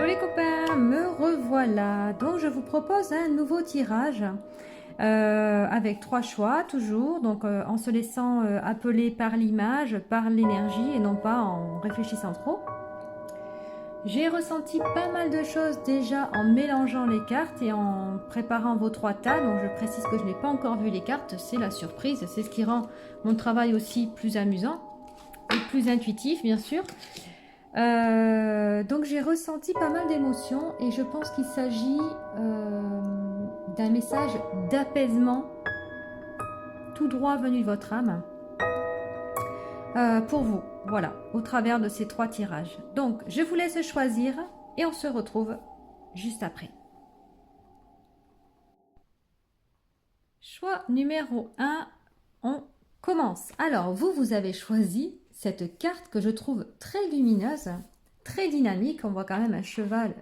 Hello les copains, me revoilà. Donc je vous propose un nouveau tirage avec 3 choix toujours, donc en se laissant appeler par l'image, par l'énergie et non pas en réfléchissant trop. J'ai ressenti pas mal de choses déjà en mélangeant les cartes et en préparant vos 3 tas. Donc je précise que je n'ai pas encore vu les cartes, c'est la surprise, c'est ce qui rend mon travail aussi plus amusant et plus intuitif bien sûr. Donc j'ai ressenti pas mal d'émotions et je pense qu'il s'agit d'un message d'apaisement tout droit venu de votre âme pour vous, voilà, au travers de ces 3 tirages. Donc je vous laisse choisir et on se retrouve juste après. Choix numéro 1, on commence. Alors vous avez choisi cette carte que je trouve très lumineuse, très dynamique. On voit quand même un cheval,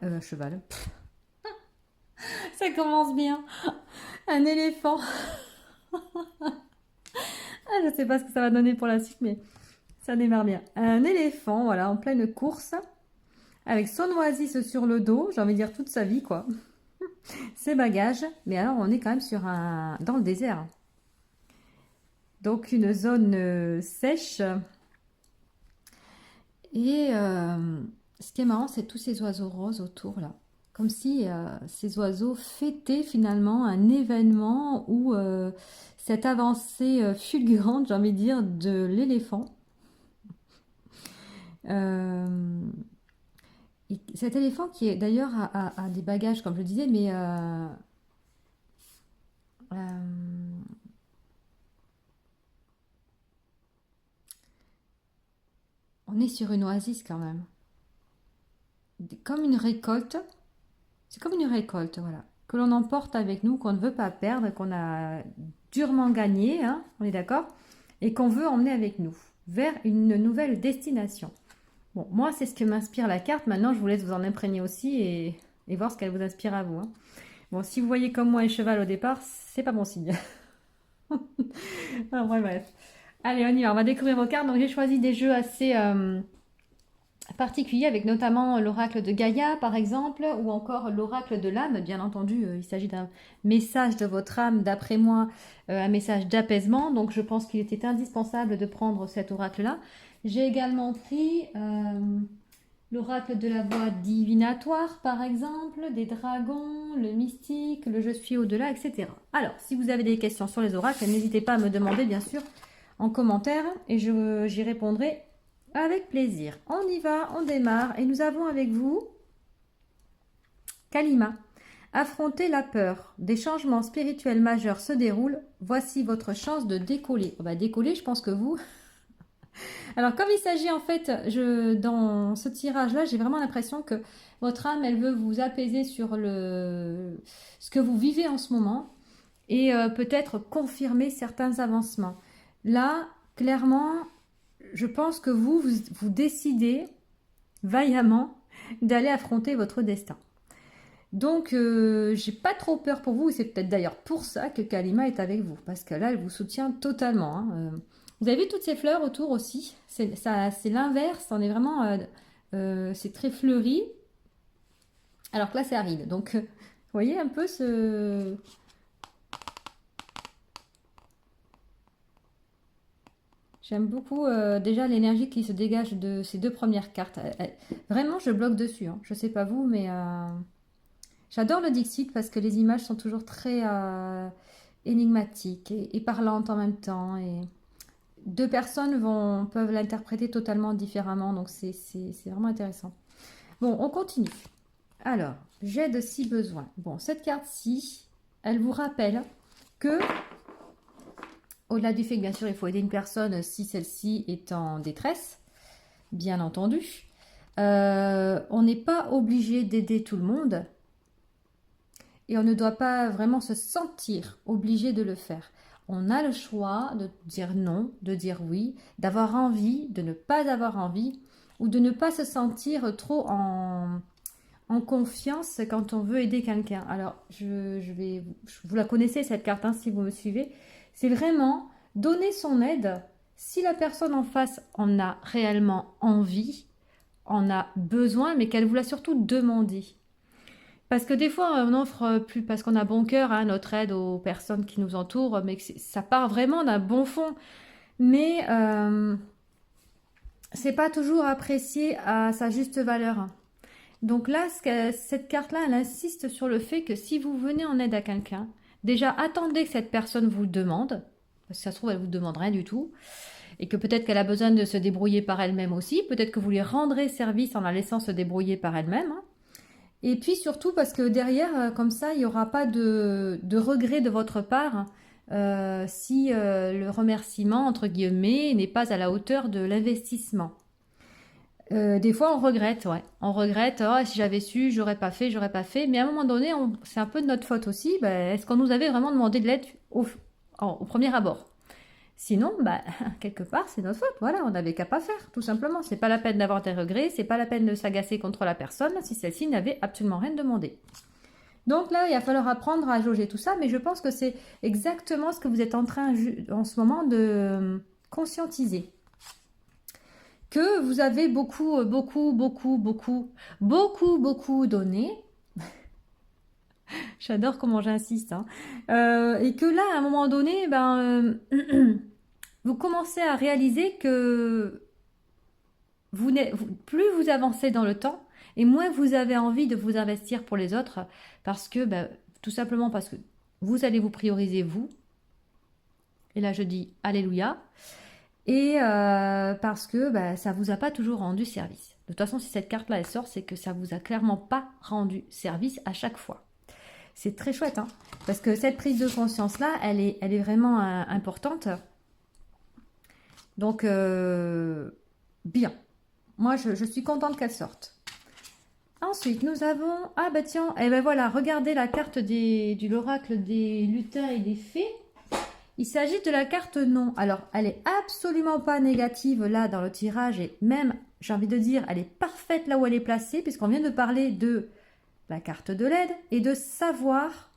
ça commence bien. Un éléphant. Je ne sais pas ce que ça va donner pour la suite, mais ça démarre bien. Un éléphant, voilà, en pleine course, avec son oasis sur le dos, j'ai envie de dire toute sa vie, quoi. Ses bagages, mais alors on est quand même dans le désert. Donc une zone sèche. Et ce qui est marrant, c'est tous ces oiseaux roses autour, là. Comme si ces oiseaux fêtaient finalement un événement où cette avancée fulgurante, j'ai envie de dire, de l'éléphant. Cet éléphant qui est d'ailleurs a des bagages, comme je disais, mais on est sur une oasis quand même. Comme une récolte. C'est comme une récolte, voilà. Que l'on emporte avec nous, qu'on ne veut pas perdre, qu'on a durement gagné, hein, on est d'accord, et qu'on veut emmener avec nous vers une nouvelle destination. Bon, moi, c'est ce que m'inspire la carte. Maintenant, je vous laisse vous en imprégner aussi et voir ce qu'elle vous inspire à vous. Hein. Bon, si vous voyez comme moi un cheval au départ, c'est pas bon signe. Enfin, bref. Allez, on y va. On va découvrir vos cartes. Donc, j'ai choisi des jeux assez particuliers, avec notamment l'oracle de Gaïa, par exemple, ou encore l'oracle de l'âme. Bien entendu, il s'agit d'un message de votre âme, d'après moi, un message d'apaisement. Donc, je pense qu'il était indispensable de prendre cet oracle-là. J'ai également pris l'oracle de la voix divinatoire, par exemple, des dragons, le mystique, le je suis au-delà, etc. Alors, si vous avez des questions sur les oracles, n'hésitez pas à me demander, bien sûr, en commentaire, et j'y répondrai avec plaisir. On y va, on démarre, et nous avons avec vous Kalima. Affrontez la peur. Des changements spirituels majeurs se déroulent. Voici votre chance de décoller. On va décoller, je pense que vous... Alors, comme il s'agit en fait, dans ce tirage-là, j'ai vraiment l'impression que votre âme, elle veut vous apaiser sur ce que vous vivez en ce moment et peut-être confirmer certains avancements. Là, clairement, je pense que vous décidez vaillamment d'aller affronter votre destin. Donc, j'ai pas trop peur pour vous, et c'est peut-être d'ailleurs pour ça que Kalima est avec vous, parce que là, elle vous soutient totalement. Hein. Vous avez vu toutes ces fleurs autour aussi? C'est l'inverse, on est vraiment... c'est très fleuri, alors que là, c'est aride. Donc, vous voyez un peu ce... J'aime beaucoup déjà l'énergie qui se dégage de ces 2 premières cartes. Vraiment, je bloque dessus. Hein. Je sais pas vous, mais... J'adore le Dixit parce que les images sont toujours très énigmatiques et parlantes en même temps. Et 2 personnes peuvent l'interpréter totalement différemment, donc c'est vraiment intéressant. Bon, on continue. Alors, j'aide si besoin. Bon, cette carte-ci, elle vous rappelle que, au-delà du fait que bien sûr il faut aider une personne si celle-ci est en détresse, bien entendu, on n'est pas obligé d'aider tout le monde. Et on ne doit pas vraiment se sentir obligé de le faire. On a le choix de dire non, de dire oui, d'avoir envie, de ne pas avoir envie, ou de ne pas se sentir trop en confiance quand on veut aider quelqu'un. Alors, vous la connaissez cette carte, hein, si vous me suivez. C'est vraiment donner son aide. Si la personne en face en a réellement envie, en a besoin, mais qu'elle vous l'a surtout demandé. Parce que des fois, on offre plus parce qu'on a bon cœur, hein, notre aide aux personnes qui nous entourent, mais que ça part vraiment d'un bon fond. Mais c'est pas toujours apprécié à sa juste valeur. Donc là, cette carte-là, elle insiste sur le fait que si vous venez en aide à quelqu'un, déjà attendez que cette personne vous le demande, parce que ça se trouve, elle vous demande rien du tout, et que peut-être qu'elle a besoin de se débrouiller par elle-même aussi, peut-être que vous lui rendrez service en la laissant se débrouiller par elle-même, hein. Et puis surtout parce que derrière, comme ça, il n'y aura pas de regret de votre part si le remerciement, entre guillemets, n'est pas à la hauteur de l'investissement. Des fois, on regrette, ouais. On regrette, oh, si j'avais su, j'aurais pas fait, j'aurais pas fait. Mais à un moment donné, c'est un peu de notre faute aussi. Ben, est-ce qu'on nous avait vraiment demandé de l'aide au premier abord? Sinon, bah, quelque part, c'est notre faute. Voilà, on n'avait qu'à pas faire, tout simplement. C'est pas la peine d'avoir des regrets, c'est pas la peine de s'agacer contre la personne si celle-ci n'avait absolument rien demandé. Donc là, il va falloir apprendre à jauger tout ça, mais je pense que c'est exactement ce que vous êtes en train en ce moment de conscientiser. Que vous avez beaucoup donné. J'adore comment j'insiste, hein. Et que là, à un moment donné, vous commencez à réaliser que plus vous avancez dans le temps et moins vous avez envie de vous investir pour les autres parce que, tout simplement parce que vous allez vous prioriser vous. Et là, je dis Alléluia. Et parce que ça ne vous a pas toujours rendu service. De toute façon, si cette carte-là, elle sort, c'est que ça ne vous a clairement pas rendu service à chaque fois. C'est très chouette, hein, parce que cette prise de conscience-là, elle est vraiment importante. Donc, bien. Moi, je suis contente qu'elle sorte. Ensuite, nous avons... Ah, tiens, et voilà, regardez la carte de l'oracle des lutins et des fées. Il s'agit de la carte non. Alors, elle est absolument pas négative là dans le tirage et même, j'ai envie de dire, elle est parfaite là où elle est placée puisqu'on vient de parler de la carte de l'aide et de savoir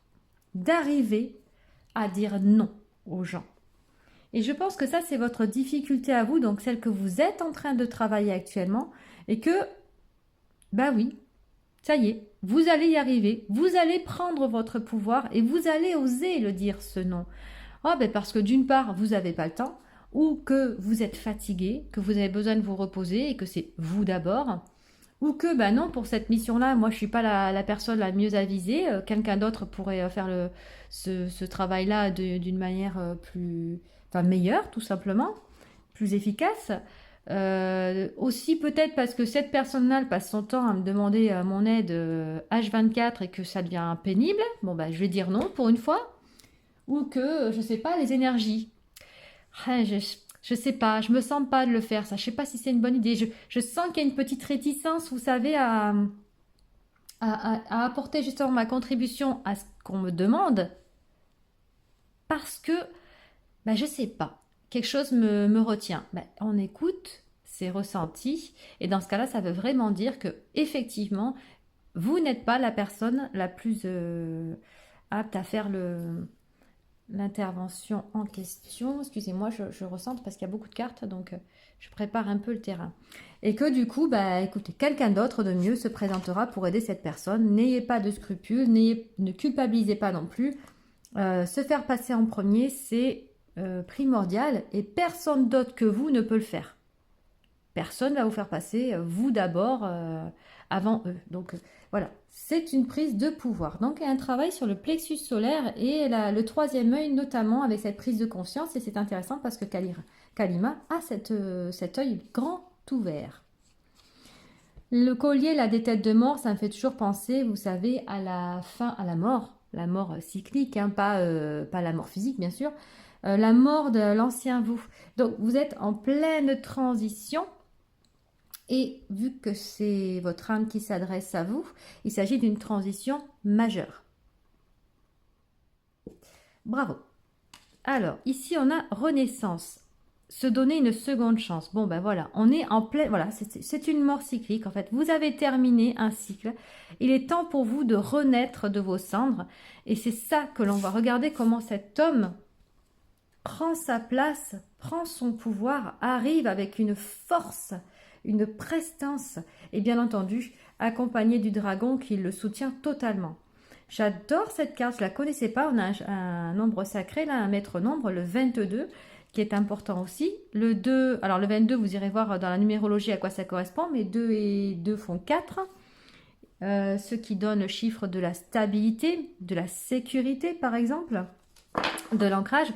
d'arriver à dire non aux gens. Et je pense que ça, c'est votre difficulté à vous, donc celle que vous êtes en train de travailler actuellement et que, oui, ça y est, vous allez y arriver, vous allez prendre votre pouvoir et vous allez oser le dire ce non. Parce que d'une part, vous n'avez pas le temps, ou que vous êtes fatigué, que vous avez besoin de vous reposer et que c'est vous d'abord, ou que non, pour cette mission-là, moi je ne suis pas la personne la mieux avisée, quelqu'un d'autre pourrait faire ce travail-là d'une manière meilleure, tout simplement, plus efficace. Aussi peut-être parce que cette personne-là elle passe son temps à me demander mon aide H24 et que ça devient pénible. Je vais dire non pour une fois. Ou que, je sais pas, les énergies. Je sais pas, je me sens pas de le faire, ça. Je sais pas si c'est une bonne idée. Je sens qu'il y a une petite réticence, vous savez, à apporter justement ma contribution à ce qu'on me demande. Parce que, je sais pas, quelque chose me retient. On écoute, c'est ressenti. Et dans ce cas-là, ça veut vraiment dire que, effectivement, vous n'êtes pas la personne la plus apte à faire l'intervention en question. Excusez-moi, je ressente parce qu'il y a beaucoup de cartes, donc je prépare un peu le terrain. Et que du coup, écoutez, quelqu'un d'autre de mieux se présentera pour aider cette personne. N'ayez pas de scrupules, ne culpabilisez pas non plus. Se faire passer en premier, c'est primordial et personne d'autre que vous ne peut le faire. Personne ne va vous faire passer, vous d'abord, avant eux. Donc voilà, c'est une prise de pouvoir. Donc il y a un travail sur le plexus solaire et le troisième œil, notamment avec cette prise de conscience. Et c'est intéressant parce que Kalima a cet œil grand ouvert. Le collier, là, des têtes de mort, ça me fait toujours penser, vous savez, à la mort cyclique, hein, pas la mort physique, bien sûr, la mort de l'ancien vous. Donc vous êtes en pleine transition. Et vu que c'est votre âme qui s'adresse à vous, il s'agit d'une transition majeure. Bravo. Alors, ici, on a renaissance. Se donner une seconde chance. Voilà, on est en plein... Voilà, c'est une mort cyclique, en fait. Vous avez terminé un cycle. Il est temps pour vous de renaître de vos cendres. Et c'est ça que l'on va regarder comment cet homme prend sa place, prend son pouvoir, arrive avec une force une prestance et bien entendu accompagné du dragon qui le soutient totalement. J'adore cette carte, je ne la connaissais pas, on a un nombre sacré là, un maître nombre, le 22 qui est important aussi. Le 2, alors le 22 vous irez voir dans la numérologie à quoi ça correspond, mais 2 et 2 font 4. Ce qui donne le chiffre de la stabilité, de la sécurité par exemple, de l'ancrage.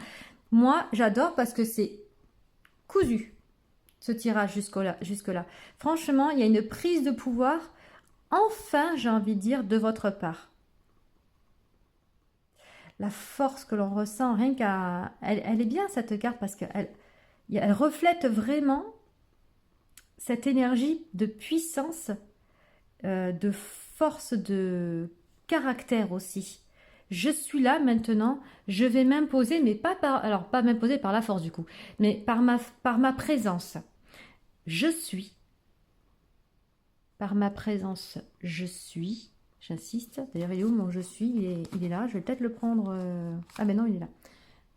Moi j'adore parce que c'est cousu ce tirage jusque-là. Franchement, il y a une prise de pouvoir, enfin j'ai envie de dire, de votre part. La force que l'on ressent, rien qu'à... Elle est bien cette carte parce qu'elle elle reflète vraiment cette énergie de puissance, de force, de caractère aussi. Je suis là maintenant, je vais m'imposer, mais pas m'imposer par la force du coup, mais par ma présence. Je suis. Par ma présence, je suis. J'insiste. D'ailleurs, il est où mon je suis? Il est là. Je vais peut-être le prendre. Ah ben non, il est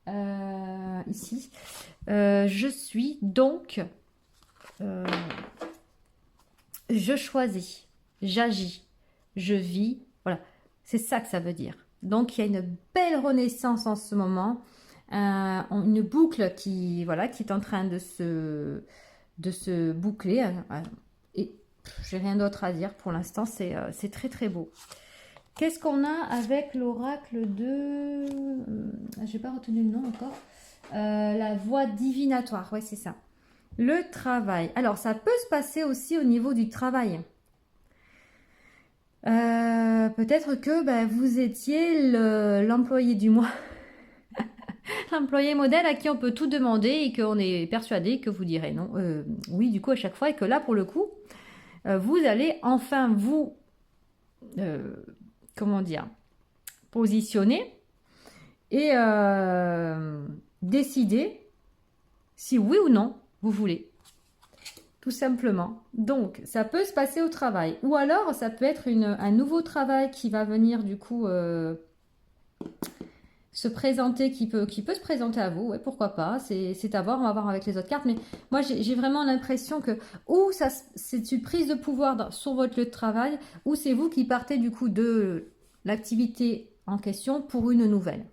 là. Ici. Je suis donc. Je choisis. J'agis. Je vis. Voilà. C'est ça que ça veut dire. Donc, il y a une belle renaissance en ce moment. Une boucle qui est en train de se boucler. Et j'ai rien d'autre à dire pour l'instant, c'est très très beau. Qu'est-ce qu'on a avec l'oracle de... j'ai pas retenu le nom encore. La voie divinatoire, ouais c'est ça. Le travail. Alors ça peut se passer aussi au niveau du travail. Peut-être que vous étiez l'employé du mois. L'employé modèle à qui on peut tout demander et qu'on est persuadé que vous direz non. Oui, du coup, à chaque fois. Et que là, pour le coup, vous allez enfin vous, comment dire, positionner et décider si oui ou non vous voulez. Tout simplement. Donc, ça peut se passer au travail. Ou alors, ça peut être un nouveau travail qui va venir du coup... se présenter, qui peut se présenter à vous, ouais, pourquoi pas, c'est à voir, on va voir avec les autres cartes, mais moi j'ai vraiment l'impression que ou c'est une prise de pouvoir sur votre lieu de travail, ou c'est vous qui partez du coup de l'activité en question pour une nouvelle,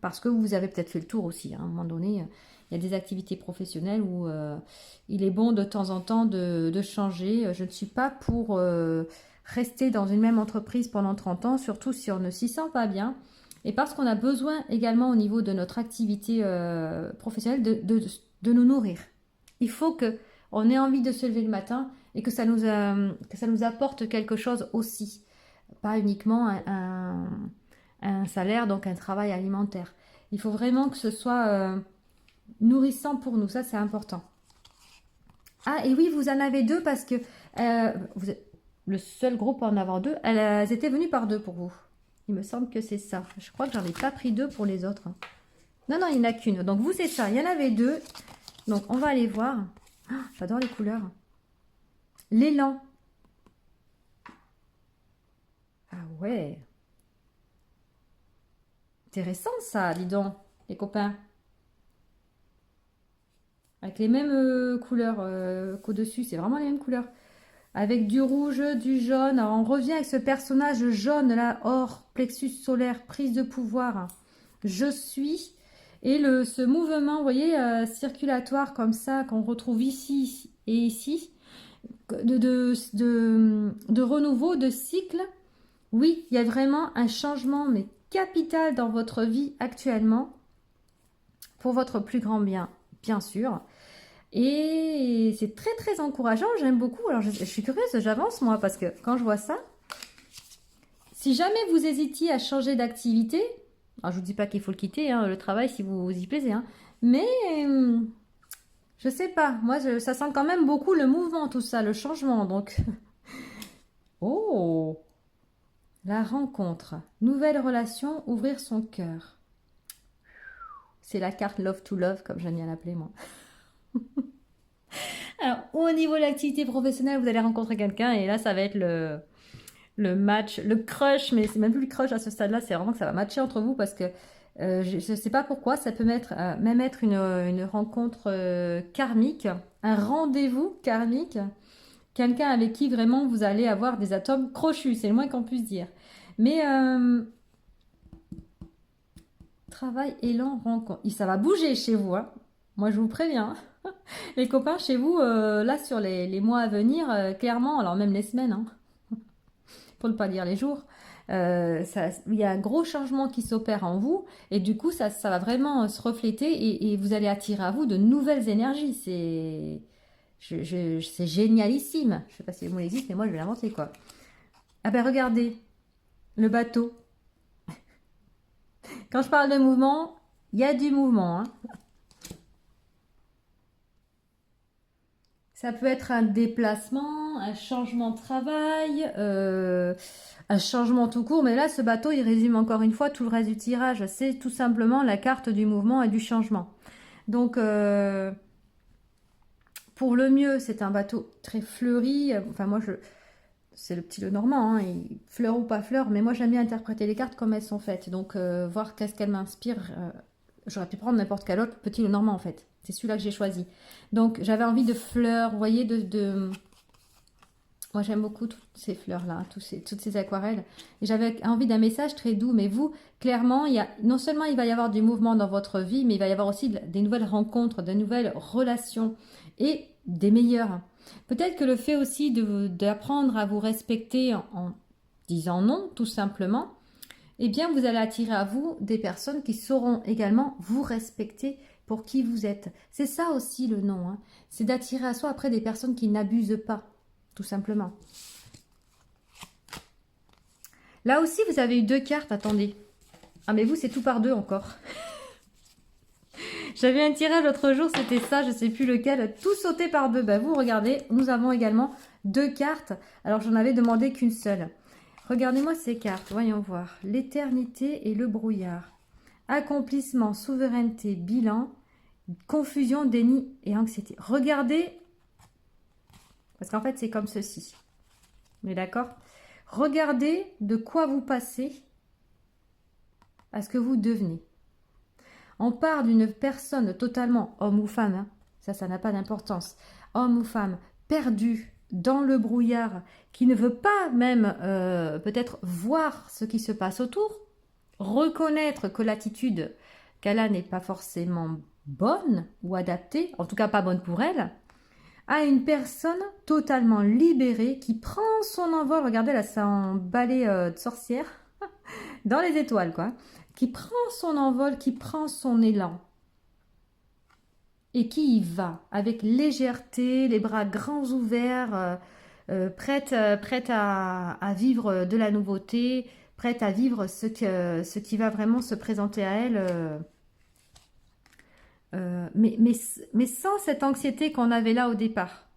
parce que vous avez peut-être fait le tour aussi, hein, à un moment donné, il y a des activités professionnelles où il est bon de temps en temps de changer. Je ne suis pas pour rester dans une même entreprise pendant 30 ans, surtout si on ne s'y sent pas bien. Et parce qu'on a besoin également au niveau de notre activité professionnelle de nous nourrir. Il faut qu'on ait envie de se lever le matin et que ça nous apporte quelque chose aussi. Pas uniquement un salaire, donc un travail alimentaire. Il faut vraiment que ce soit nourrissant pour nous, ça c'est important. Ah et oui, vous en avez deux parce que vous êtes le seul groupe à en avoir deux. Elles étaient venues par deux pour vous. Il me semble que c'est ça. Je crois que j'en ai pas pris deux pour les autres. Non, il n'y en a qu'une. Donc vous, c'est ça. Il y en avait deux. Donc on va aller voir. Oh, j'adore les couleurs. L'élan. Ah ouais. Intéressant ça, dis donc, les copains. Avec les mêmes couleurs qu'au-dessus. C'est vraiment les mêmes couleurs. Avec du rouge, du jaune. Alors on revient avec ce personnage jaune là, or, plexus solaire, prise de pouvoir. Je suis. Et ce mouvement, vous voyez, circulatoire comme ça, qu'on retrouve ici et ici, de renouveau, de cycle. Oui, il y a vraiment un changement, mais capital dans votre vie actuellement, pour votre plus grand bien, bien sûr. Et c'est très très encourageant, j'aime beaucoup. Alors je suis curieuse, j'avance moi parce que quand je vois ça, si jamais vous hésitiez à changer d'activité, alors je vous dis pas qu'il faut le quitter, hein, le travail si vous y plaisez, hein, mais je sais pas, moi ça sent quand même beaucoup le mouvement tout ça, le changement donc. Oh, la rencontre, nouvelle relation, ouvrir son cœur. C'est la carte Love to Love comme j'aime bien l'appeler moi. Alors, au niveau de l'activité professionnelle, vous allez rencontrer quelqu'un et là, ça va être le match, le crush, mais c'est même plus le crush à ce stade-là, c'est vraiment que ça va matcher entre vous parce que je ne sais pas pourquoi, ça peut même être une rencontre karmique, un rendez-vous karmique quelqu'un avec qui vraiment vous allez avoir des atomes crochus, c'est le moins qu'on puisse dire. Mais travail, élan, rencontre. Ça va bouger chez vous, hein. Moi, je vous préviens. Les copains, chez vous, là, sur les mois à venir, clairement, alors même les semaines, hein, pour ne pas dire les jours, il y a un gros changement qui s'opère en vous. Et du coup, ça va vraiment se refléter et vous allez attirer à vous de nouvelles énergies. C'est génialissime. Je ne sais pas si le mot existe, mais moi, je vais l'inventer, quoi. Ah ben, regardez, le bateau. Quand je parle de mouvement, il y a du mouvement, hein. Ça peut être un déplacement, un changement de travail, un changement tout court. Mais là, ce bateau, il résume encore une fois tout le reste du tirage. C'est tout simplement la carte du mouvement et du changement. Donc, pour le mieux, c'est un bateau très fleuri. Enfin, moi, c'est le petit Lenormand, hein, fleur ou pas fleur. Mais moi, j'aime bien interpréter les cartes comme elles sont faites. Donc, voir qu'est-ce qu'elles m'inspirent. J'aurais pu prendre n'importe quel autre petit Lenormand, en fait. C'est celui-là que j'ai choisi. Donc, j'avais envie de fleurs, vous voyez, Moi, j'aime beaucoup toutes ces fleurs-là, toutes ces aquarelles. Et j'avais envie d'un message très doux. Mais vous, clairement, non seulement il va y avoir du mouvement dans votre vie, mais il va y avoir aussi des nouvelles rencontres, de nouvelles relations et des meilleures. Peut-être que le fait aussi d'apprendre à vous respecter en disant non, tout simplement, eh bien, vous allez attirer à vous des personnes qui sauront également vous respecter pour qui vous êtes. C'est ça aussi le non, hein. C'est d'attirer à soi après des personnes qui n'abusent pas, tout simplement. Là aussi, vous avez eu 2 cartes, attendez. Ah, mais vous, c'est tout par 2 encore. J'avais un tirage l'autre jour, c'était ça, je ne sais plus lequel, tout sauté par 2. Ben, vous, regardez, nous avons également 2 cartes. Alors, j'en avais demandé qu'une seule. Regardez-moi ces cartes, voyons voir. L'éternité et le brouillard. Accomplissement, souveraineté, bilan, confusion, déni et anxiété. Regardez, parce qu'en fait, c'est comme ceci. On est d'accord? Regardez de quoi vous passez à ce que vous devenez. On part d'une personne totalement, homme ou femme, hein, ça n'a pas d'importance, homme ou femme, perdu dans le brouillard, qui ne veut pas même peut-être voir ce qui se passe autour, reconnaître que l'attitude qu'elle a n'est pas forcément bonne ou adaptée, en tout cas pas bonne pour elle, à une personne totalement libérée qui prend son envol. Regardez là, c'est un balai de sorcière dans les étoiles, quoi. Qui prend son envol, qui prend son élan et qui y va avec légèreté, les bras grands ouverts, prête à vivre de la nouveauté, prête à vivre ce qui va vraiment se présenter à elle. Mais sans cette anxiété qu'on avait là au départ.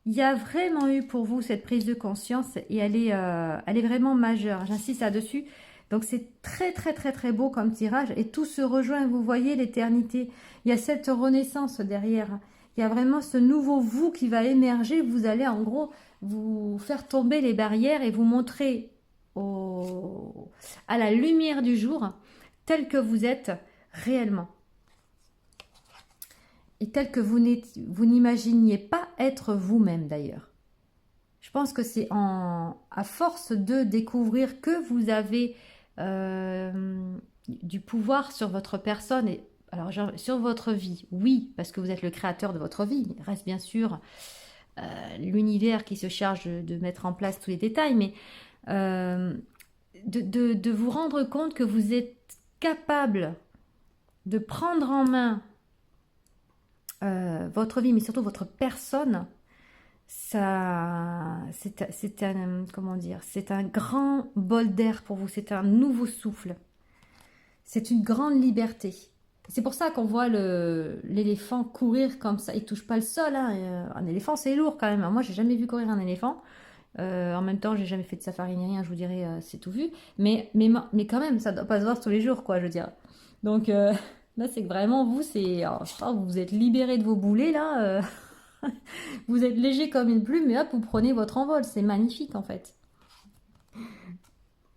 Il y a vraiment eu pour vous cette prise de conscience et elle est vraiment majeure. J'insiste là-dessus. Donc c'est très très très très beau comme tirage et tout se rejoint. Vous voyez l'éternité. Il y a cette renaissance derrière. Il y a vraiment ce nouveau vous qui va émerger. Vous allez en gros vous faire tomber les barrières et vous montrer à la lumière du jour tel que vous êtes réellement. Et tel que vous n'imaginiez pas être vous-même d'ailleurs. Je pense que c'est à force de découvrir que vous avez du pouvoir sur votre personne, et alors sur votre vie, oui, parce que vous êtes le créateur de votre vie. Il reste bien sûr l'univers qui se charge de mettre en place tous les détails, mais de vous rendre compte que vous êtes capable de prendre en main votre vie, mais surtout votre personne, ça, c'est un, comment dire, c'est un grand bol d'air pour vous, c'est un nouveau souffle, c'est une grande liberté. C'est pour ça qu'on voit l'éléphant courir comme ça, il touche pas le sol, hein. Un éléphant c'est lourd quand même. Moi j'ai jamais vu courir un éléphant. En même temps j'ai jamais fait de safari ni rien, je vous dirais c'est tout vu. Mais quand même ça doit pas se voir tous les jours quoi, je veux dire. Donc là, c'est que vraiment, vous, vous êtes libéré de vos boulets, là. Vous êtes léger comme une plume, et hop, vous prenez votre envol. C'est magnifique, en fait.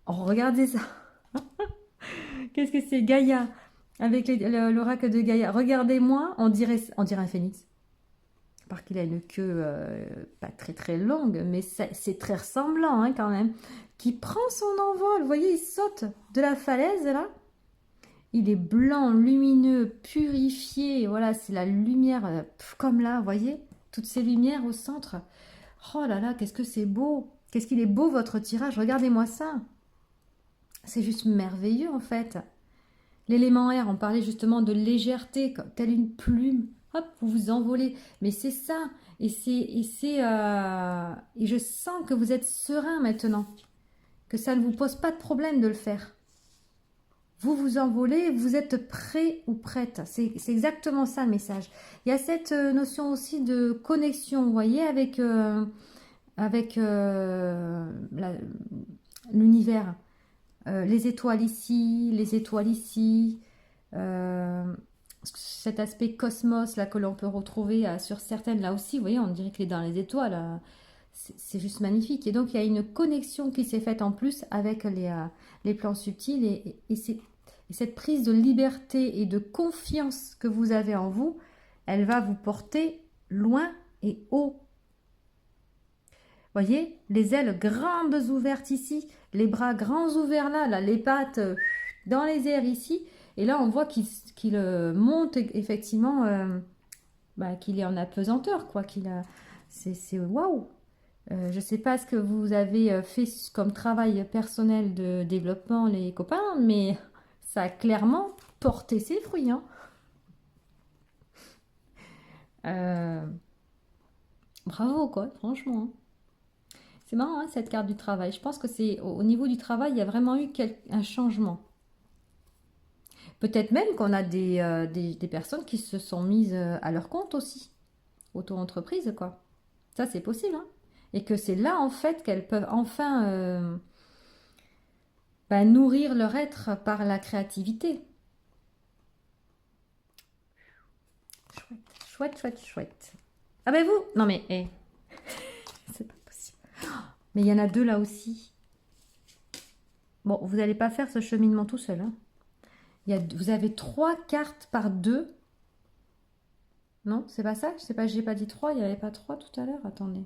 Oh, regardez ça. Qu'est-ce que c'est, Gaïa, avec l'oracle de Gaïa. Regardez-moi, on dirait un phénix. part qu'il a une queue pas très très longue, mais c'est très ressemblant hein, quand même, qui prend son envol. Vous voyez, il saute de la falaise là. Il est blanc, lumineux, purifié. Voilà, c'est la lumière comme là, vous voyez, toutes ces lumières au centre. Oh là là, qu'est-ce que c'est beau. Qu'est-ce qu'il est beau votre tirage. Regardez-moi ça. C'est juste merveilleux en fait. L'élément air, on parlait justement de légèreté, telle une plume. Hop, vous vous envolez. Mais c'est ça. Et je sens que vous êtes serein maintenant. Que ça ne vous pose pas de problème de le faire. Vous vous envolez, vous êtes prêt ou prête. C'est exactement ça le message. Il y a cette notion aussi de connexion, vous voyez, avec l'univers. Les étoiles ici, les étoiles ici. Cet aspect cosmos là que l'on peut retrouver sur certaines là aussi. Vous voyez, on dirait qu'il est dans les étoiles. C'est juste magnifique. Et donc, il y a une connexion qui s'est faite en plus avec les plans subtils. Et cette prise de liberté et de confiance que vous avez en vous, elle va vous porter loin et haut. Voyez, les ailes grandes ouvertes ici, les bras grands ouverts là, les pattes dans les airs ici. Et là, on voit qu'il monte effectivement, qu'il est en apesanteur, quoi. C'est waouh! Je ne sais pas ce que vous avez fait comme travail personnel de développement, les copains, mais ça a clairement porté ses fruits. Hein. Bravo, quoi, franchement. C'est marrant, hein, cette carte du travail. Je pense que c'est au niveau du travail, il y a vraiment eu un changement. Peut-être même qu'on a des personnes qui se sont mises à leur compte aussi. Auto-entreprise, quoi. Ça, c'est possible, hein. Et que c'est là, en fait, qu'elles peuvent enfin nourrir leur être par la créativité. Chouette, chouette, chouette, chouette. Ah ben vous, non mais, c'est pas possible. Mais il y en a deux là aussi. Bon, vous n'allez pas faire ce cheminement tout seul. Hein. Vous avez 3 cartes par 2. Non, c'est pas ça? Je sais pas, j'ai pas dit 3, il n'y avait pas 3 tout à l'heure. Attendez.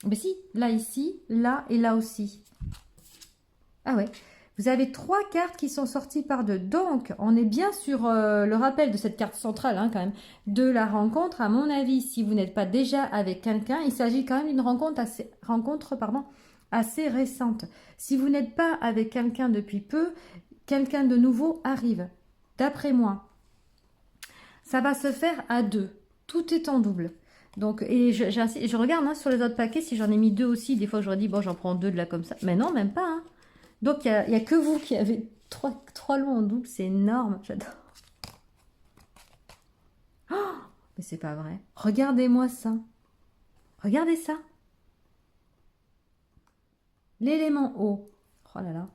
Mais si, là, ici, là et là aussi. Ah ouais. Vous avez 3 cartes qui sont sorties par 2. Donc, on est bien sur le rappel de cette carte centrale, hein, quand même, de la rencontre. À mon avis, si vous n'êtes pas déjà avec quelqu'un, il s'agit quand même d'une rencontre assez récente. Si vous n'êtes pas avec quelqu'un depuis peu, quelqu'un de nouveau arrive. D'après moi, ça va se faire à 2. Tout est en double. Donc, et je regarde hein, sur les autres paquets, si j'en ai mis 2 aussi, des fois j'aurais dit, bon, j'en prends 2 de là comme ça. Mais non, même pas. Hein. Donc, il n'y a que vous qui avez 3 lots en double, c'est énorme, j'adore. Oh, mais c'est pas vrai. Regardez-moi ça. Regardez ça. L'élément eau. Oh là là.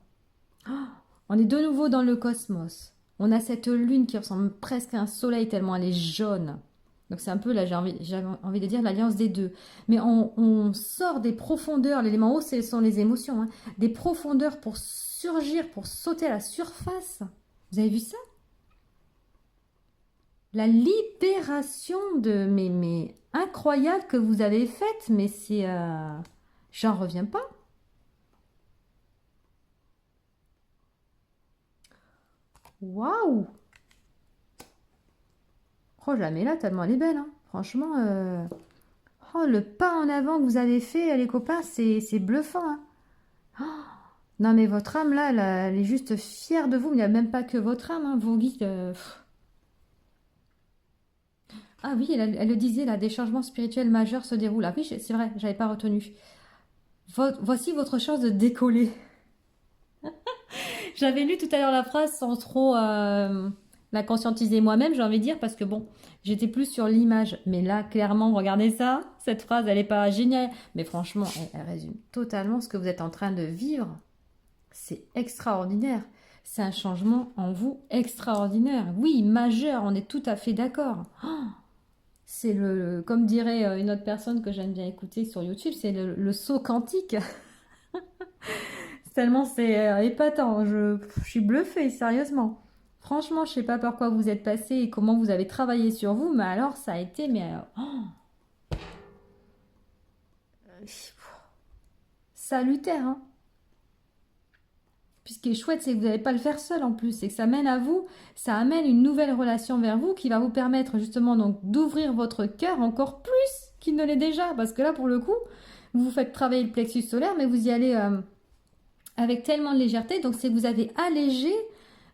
Oh, on est de nouveau dans le cosmos. On a cette lune qui ressemble presque à un soleil tellement elle est jaune. Donc c'est un peu, là j'ai envie de dire, l'alliance des deux. Mais on sort des profondeurs, l'élément haut, ce sont les émotions, hein, des profondeurs pour surgir, pour sauter à la surface. Vous avez vu ça? La libération mais incroyable que vous avez faite, mais c'est... j'en reviens pas. Waouh! Oh, je la mets là tellement elle est belle. Hein. Franchement, oh, le pas en avant que vous avez fait, les copains, c'est bluffant. Hein. Oh, non, mais votre âme, là, elle est juste fière de vous. Il n'y a même pas que votre âme, hein, vos guides. Ah oui, elle le disait, là, des changements spirituels majeurs se déroulent. Ah oui, c'est vrai, j'avais pas retenu. Voici votre chance de décoller. J'avais lu tout à l'heure la phrase sans trop la conscientiser moi-même, j'ai envie de dire, parce que bon, j'étais plus sur l'image. Mais là, clairement, regardez ça, cette phrase, elle n'est pas géniale. Mais franchement, elle résume totalement ce que vous êtes en train de vivre. C'est extraordinaire. C'est un changement en vous extraordinaire. Oui, majeur, on est tout à fait d'accord. Oh, c'est comme dirait une autre personne que j'aime bien écouter sur YouTube, c'est le saut quantique. Tellement c'est épatant, je suis bluffée, sérieusement. Franchement, je sais pas par quoi vous êtes passé et comment vous avez travaillé sur vous, mais alors ça a été, mais salutaire, hein. Puis ce qui est chouette, c'est que vous n'allez pas le faire seul en plus, c'est que ça mène à vous, ça amène une nouvelle relation vers vous qui va vous permettre justement donc d'ouvrir votre cœur encore plus qu'il ne l'est déjà. Parce que là, pour le coup, vous vous faites travailler le plexus solaire, mais vous y allez avec tellement de légèreté. Donc c'est que vous avez allégé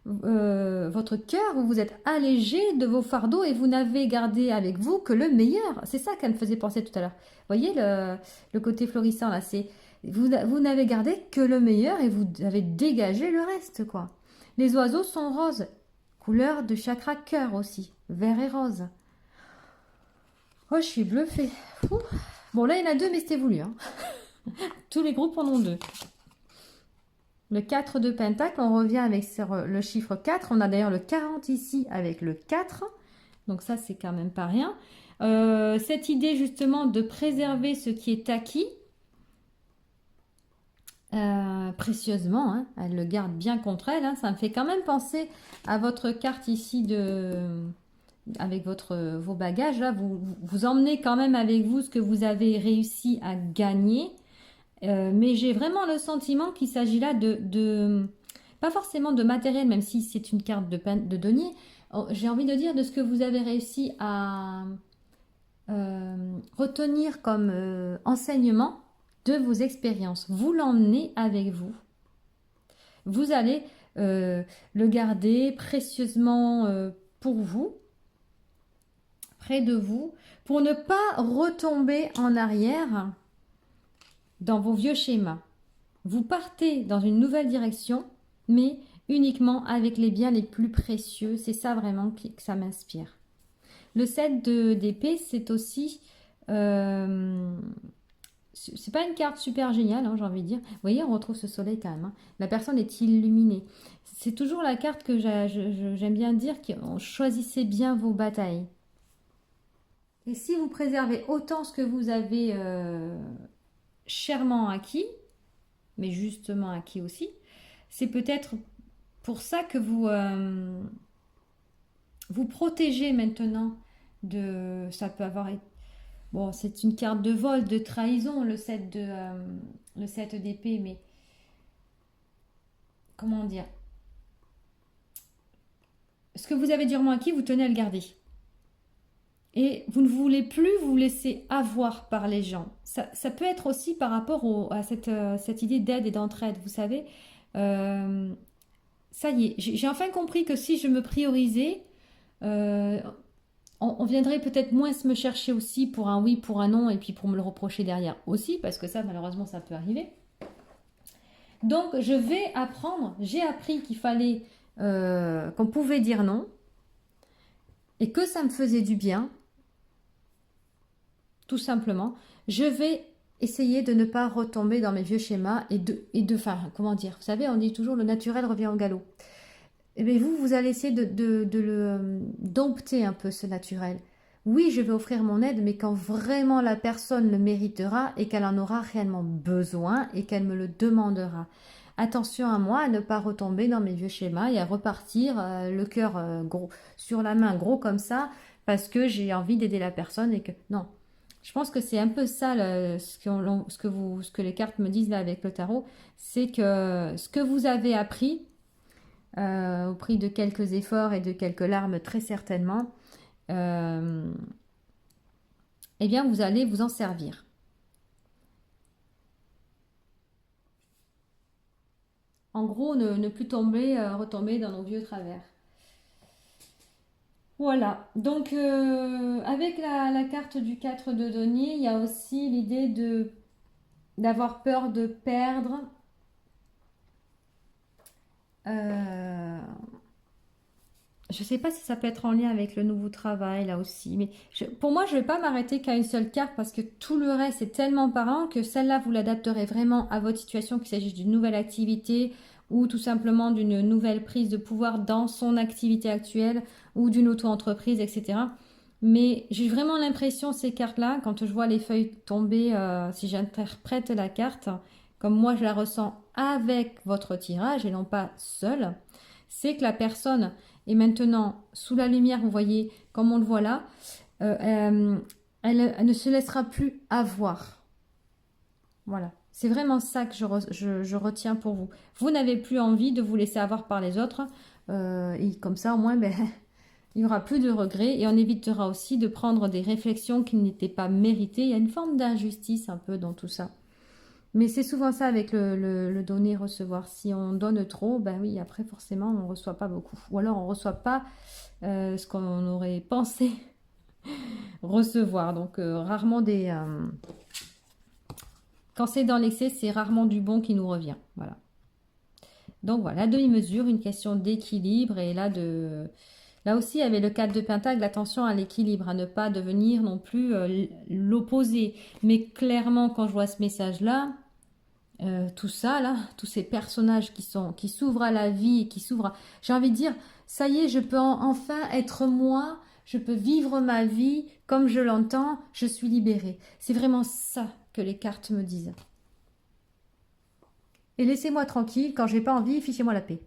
votre cœur, vous vous êtes allégé de vos fardeaux et vous n'avez gardé avec vous que le meilleur. C'est ça qu'elle me faisait penser tout à l'heure. Vous voyez le côté florissant là, c'est vous n'avez gardé que le meilleur et vous avez dégagé le reste, quoi. Les oiseaux sont roses, couleur de chakra cœur aussi, vert et rose. Oh, je suis bluffée. Ouh. Bon, là, il y en a deux, mais c'était voulu, hein. Tous les groupes en ont deux. Le 4 de Pentacle, on revient avec le chiffre 4. On a d'ailleurs le 40 ici avec le 4. Donc ça, c'est quand même pas rien. Cette idée justement de préserver ce qui est acquis, précieusement, hein, elle le garde bien contre elle, hein, ça me fait quand même penser à votre carte ici avec vos bagages, là, vous emmenez quand même avec vous ce que vous avez réussi à gagner, mais j'ai vraiment le sentiment qu'il s'agit là pas forcément de matériel, même si c'est une carte de denier, j'ai envie de dire de ce que vous avez réussi à retenir comme enseignement de vos expériences. Vous l'emmenez avec vous. Vous allez le garder précieusement pour vous, près de vous, pour ne pas retomber en arrière dans vos vieux schémas. Vous partez dans une nouvelle direction, mais uniquement avec les biens les plus précieux. C'est ça vraiment que ça m'inspire. Le 7 d'épée, c'est aussi... c'est pas une carte super géniale, hein, j'ai envie de dire. Vous voyez, on retrouve ce soleil quand même. Hein. La personne est illuminée. C'est toujours la carte que j'aime bien dire, choisissez bien vos batailles. Et si vous préservez autant ce que vous avez chèrement acquis, mais justement acquis aussi, c'est peut-être pour ça que vous protégez maintenant de... Ça peut avoir été... Bon, c'est une carte de vol, de trahison, le 7 d'épée, mais comment dire? Ce que vous avez durement acquis, vous tenez à le garder. Et vous ne voulez plus vous laisser avoir par les gens. Ça peut être aussi par rapport à cette idée d'aide et d'entraide, vous savez. Ça y est, j'ai enfin compris que si je me priorisais, on viendrait peut-être moins me chercher aussi pour un oui, pour un non, et puis pour me le reprocher derrière aussi, parce que ça, malheureusement, ça peut arriver. Donc, je vais apprendre, j'ai appris qu'il fallait, qu'on pouvait dire non, et que ça me faisait du bien, tout simplement. Je vais essayer de ne pas retomber dans mes vieux schémas enfin, comment dire, vous savez, on dit toujours le naturel revient au galop. Et bien vous allez essayer de dompter un peu ce naturel. Oui, je vais offrir mon aide, mais quand vraiment la personne le méritera et qu'elle en aura réellement besoin et qu'elle me le demandera. Attention à moi, à ne pas retomber dans mes vieux schémas et à repartir le cœur gros sur la main, gros comme ça, parce que j'ai envie d'aider la personne et que... Non, je pense que c'est un peu ça ce que les cartes me disent là avec le tarot, c'est que ce que vous avez appris, au prix de quelques efforts et de quelques larmes très certainement, eh bien vous allez vous en servir. En gros, ne plus retomber dans nos vieux travers. Voilà, donc avec la carte du 4 de denier, il y a aussi l'idée d'avoir peur de perdre. Je ne sais pas si ça peut être en lien avec le nouveau travail là aussi, mais pour moi je ne vais pas m'arrêter qu'à une seule carte parce que tout le reste est tellement parlant que celle-là vous l'adapterez vraiment à votre situation, qu'il s'agisse d'une nouvelle activité ou tout simplement d'une nouvelle prise de pouvoir dans son activité actuelle ou d'une auto-entreprise, etc. Mais j'ai vraiment l'impression, ces cartes-là, quand je vois les feuilles tomber, si j'interprète la carte, comme moi je la ressens avec votre tirage et non pas seule, c'est que la personne est maintenant sous la lumière, vous voyez, comme on le voit là, elle ne se laissera plus avoir. Voilà. C'est vraiment ça que je retiens pour vous. Vous n'avez plus envie de vous laisser avoir par les autres. Et comme ça, au moins, ben, il n'y aura plus de regrets et on évitera aussi de prendre des réflexions qui n'étaient pas méritées. Il y a une forme d'injustice un peu dans tout ça. Mais c'est souvent ça avec le donner-recevoir. Si on donne trop, ben oui, après forcément, on ne reçoit pas beaucoup. Ou alors on ne reçoit pas ce qu'on aurait pensé recevoir. Donc rarement des... quand c'est dans l'excès, c'est rarement du bon qui nous revient. Voilà. Donc voilà, la demi-mesure, une question d'équilibre. Et là, là aussi, il y avait le 4 de Pentacle, attention à l'équilibre, à ne pas devenir non plus l'opposé. Mais clairement, quand je vois ce message-là, tout ça, là, tous ces personnages qui s'ouvrent à la vie, et qui s'ouvrent j'ai envie de dire, ça y est, je peux enfin être moi, je peux vivre ma vie comme je l'entends, je suis libérée. C'est vraiment ça que les cartes me disent. Et laissez-moi tranquille, quand j'ai pas envie, fichez-moi la paix.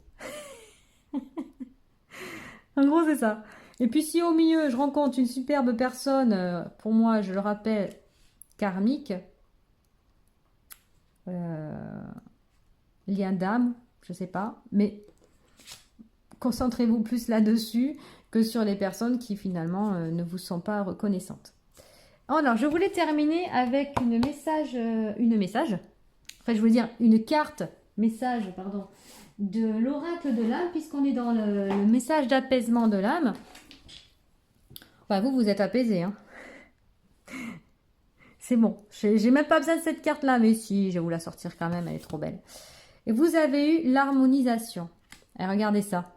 En gros, c'est ça. Et puis si au milieu, je rencontre une superbe personne, pour moi, je le rappelle, karmique, lien d'âme, je sais pas, mais concentrez-vous plus là-dessus que sur les personnes qui finalement ne vous sont pas reconnaissantes. Alors, je voulais terminer avec enfin je veux dire une carte, message, pardon, de l'oracle de l'âme, puisqu'on est dans le message d'apaisement de l'âme. Bah, vous êtes apaisé, hein. C'est bon, j'ai même pas besoin de cette carte-là, mais si, je vais vous la sortir quand même, elle est trop belle. Et vous avez eu l'harmonisation. Et regardez ça.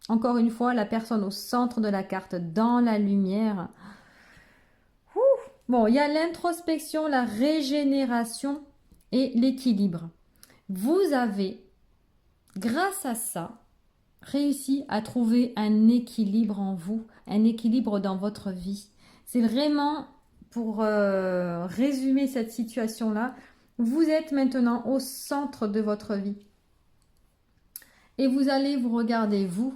Encore une fois, la personne au centre de la carte, dans la lumière. Ouh. Bon, il y a l'introspection, la régénération et l'équilibre. Vous avez, grâce à ça, réussi à trouver un équilibre en vous, un équilibre dans votre vie. C'est vraiment, pour résumer cette situation-là, vous êtes maintenant au centre de votre vie. Et vous allez vous regarder, vous,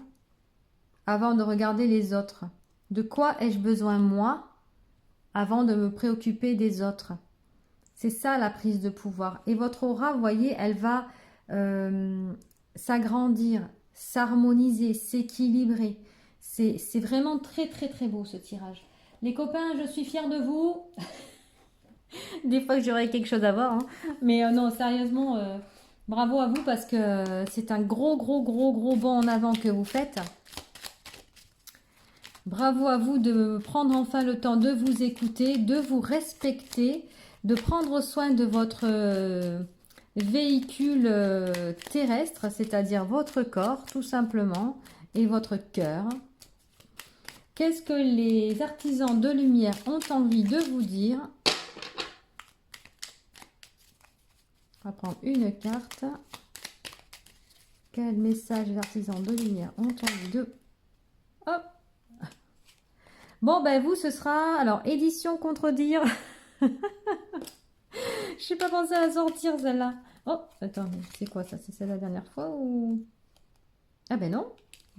avant de regarder les autres. De quoi ai-je besoin, moi, avant de me préoccuper des autres? C'est ça la prise de pouvoir. Et votre aura, vous voyez, elle va s'agrandir, s'harmoniser, s'équilibrer. C'est vraiment très très très beau ce tirage. Les copains, je suis fière de vous. Des fois que j'aurais quelque chose à voir. Hein. Mais non, sérieusement, bravo à vous parce que c'est un gros bond en avant que vous faites. Bravo à vous de prendre enfin le temps de vous écouter, de vous respecter, de prendre soin de votre véhicule terrestre, c'est-à-dire votre corps tout simplement, et votre cœur. Qu'est-ce que les artisans de lumière ont envie de vous dire? On va prendre une carte. Quel message les artisans de lumière ont envie de... Hop! Bon, ben vous, ce sera... Alors, édition contredire. Je n'ai pas pensé à la sortir, celle-là. Oh, attends, c'est quoi ça? C'est celle la dernière fois ou... Ah ben non.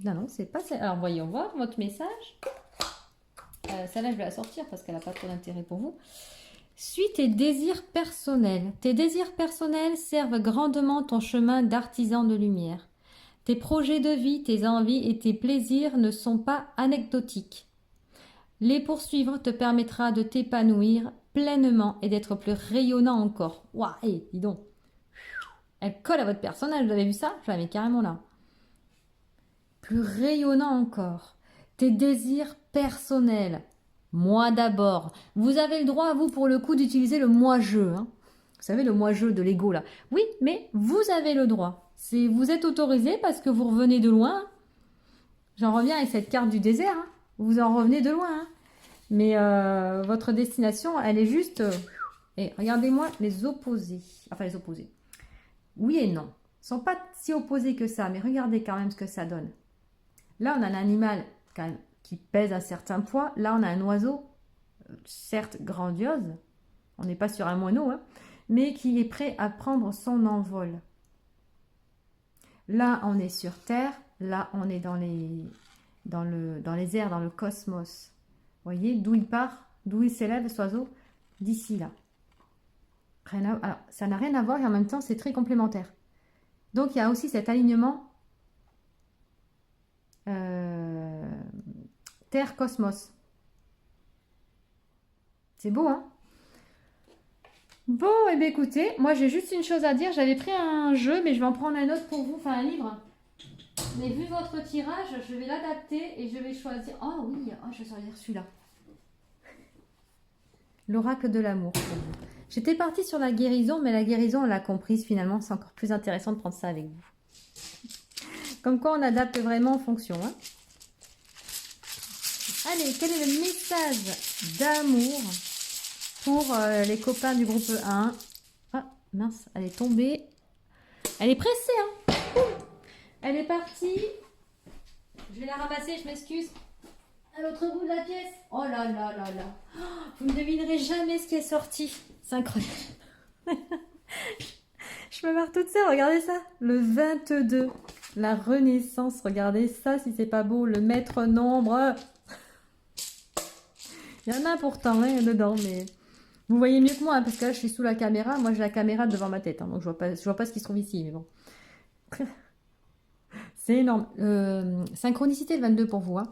Non, non, c'est pas celle... Alors, voyons voir votre message. Celle-là, je vais la sortir parce qu'elle n'a pas trop d'intérêt pour vous. Suis tes désirs personnels. Tes désirs personnels servent grandement ton chemin d'artisan de lumière. Tes projets de vie, tes envies et tes plaisirs ne sont pas anecdotiques. Les poursuivre te permettra de t'épanouir pleinement et d'être plus rayonnant encore. Waouh, hey, dis donc. Elle colle à votre personnage, vous avez vu ça? Je la mets carrément là. Plus rayonnant encore. Tes désirs personnels. Moi d'abord. Vous avez le droit, vous, pour le coup, d'utiliser le moi-je. Hein. Vous savez, le moi-je de l'ego, là. Oui, mais vous avez le droit. Vous êtes autorisé parce que vous revenez de loin. J'en reviens avec cette carte du désert. Hein. Vous en revenez de loin. Hein. Mais votre destination, elle est juste... et regardez-moi les opposés. Enfin, les opposés. Oui et non. Ils ne sont pas si opposés que ça, mais regardez quand même ce que ça donne. Là, on a un animal quand même qui pèse un certain poids. Là, on a un oiseau, certes grandiose. On n'est pas sur un moineau, hein, mais qui est prêt à prendre son envol. Là, on est sur Terre. Là, on est dans les airs, dans le cosmos. Vous voyez, d'où il part, d'où il s'élève, cet oiseau? D'ici là. Alors, ça n'a rien à voir et en même temps, c'est très complémentaire. Donc, il y a aussi cet alignement Terre-Cosmos. C'est beau, hein? Bon, et bien écoutez, moi j'ai juste une chose à dire. J'avais pris un jeu, mais je vais en prendre un autre pour vous, enfin un livre. Mais vu votre tirage, je vais l'adapter et je vais choisir. Oh oui, oh, je vais choisir celui-là. L'oracle de l'amour. J'étais partie sur la guérison, mais la guérison, on l'a comprise finalement. C'est encore plus intéressant de prendre ça avec vous. Comme quoi, on adapte vraiment en fonction. Hein. Allez, quel est le message d'amour pour les copains du groupe 1? Ah, mince, elle est tombée. Elle est pressée, hein. Ouh. Elle est partie. Je vais la ramasser, je m'excuse. À l'autre bout de la pièce. Oh là là là là. Oh, vous ne devinerez jamais ce qui est sorti. C'est incroyable. Je me marre toute seule, regardez ça. Le 22. La Renaissance, regardez ça si c'est pas beau. Le maître nombre. Il y en a pourtant hein, dedans, mais vous voyez mieux que moi, hein, parce que là je suis sous la caméra. Moi j'ai la caméra devant ma tête, hein, donc je vois pas ce qui se trouve ici, mais bon. C'est énorme. Synchronicité le 22 pour vous. Hein.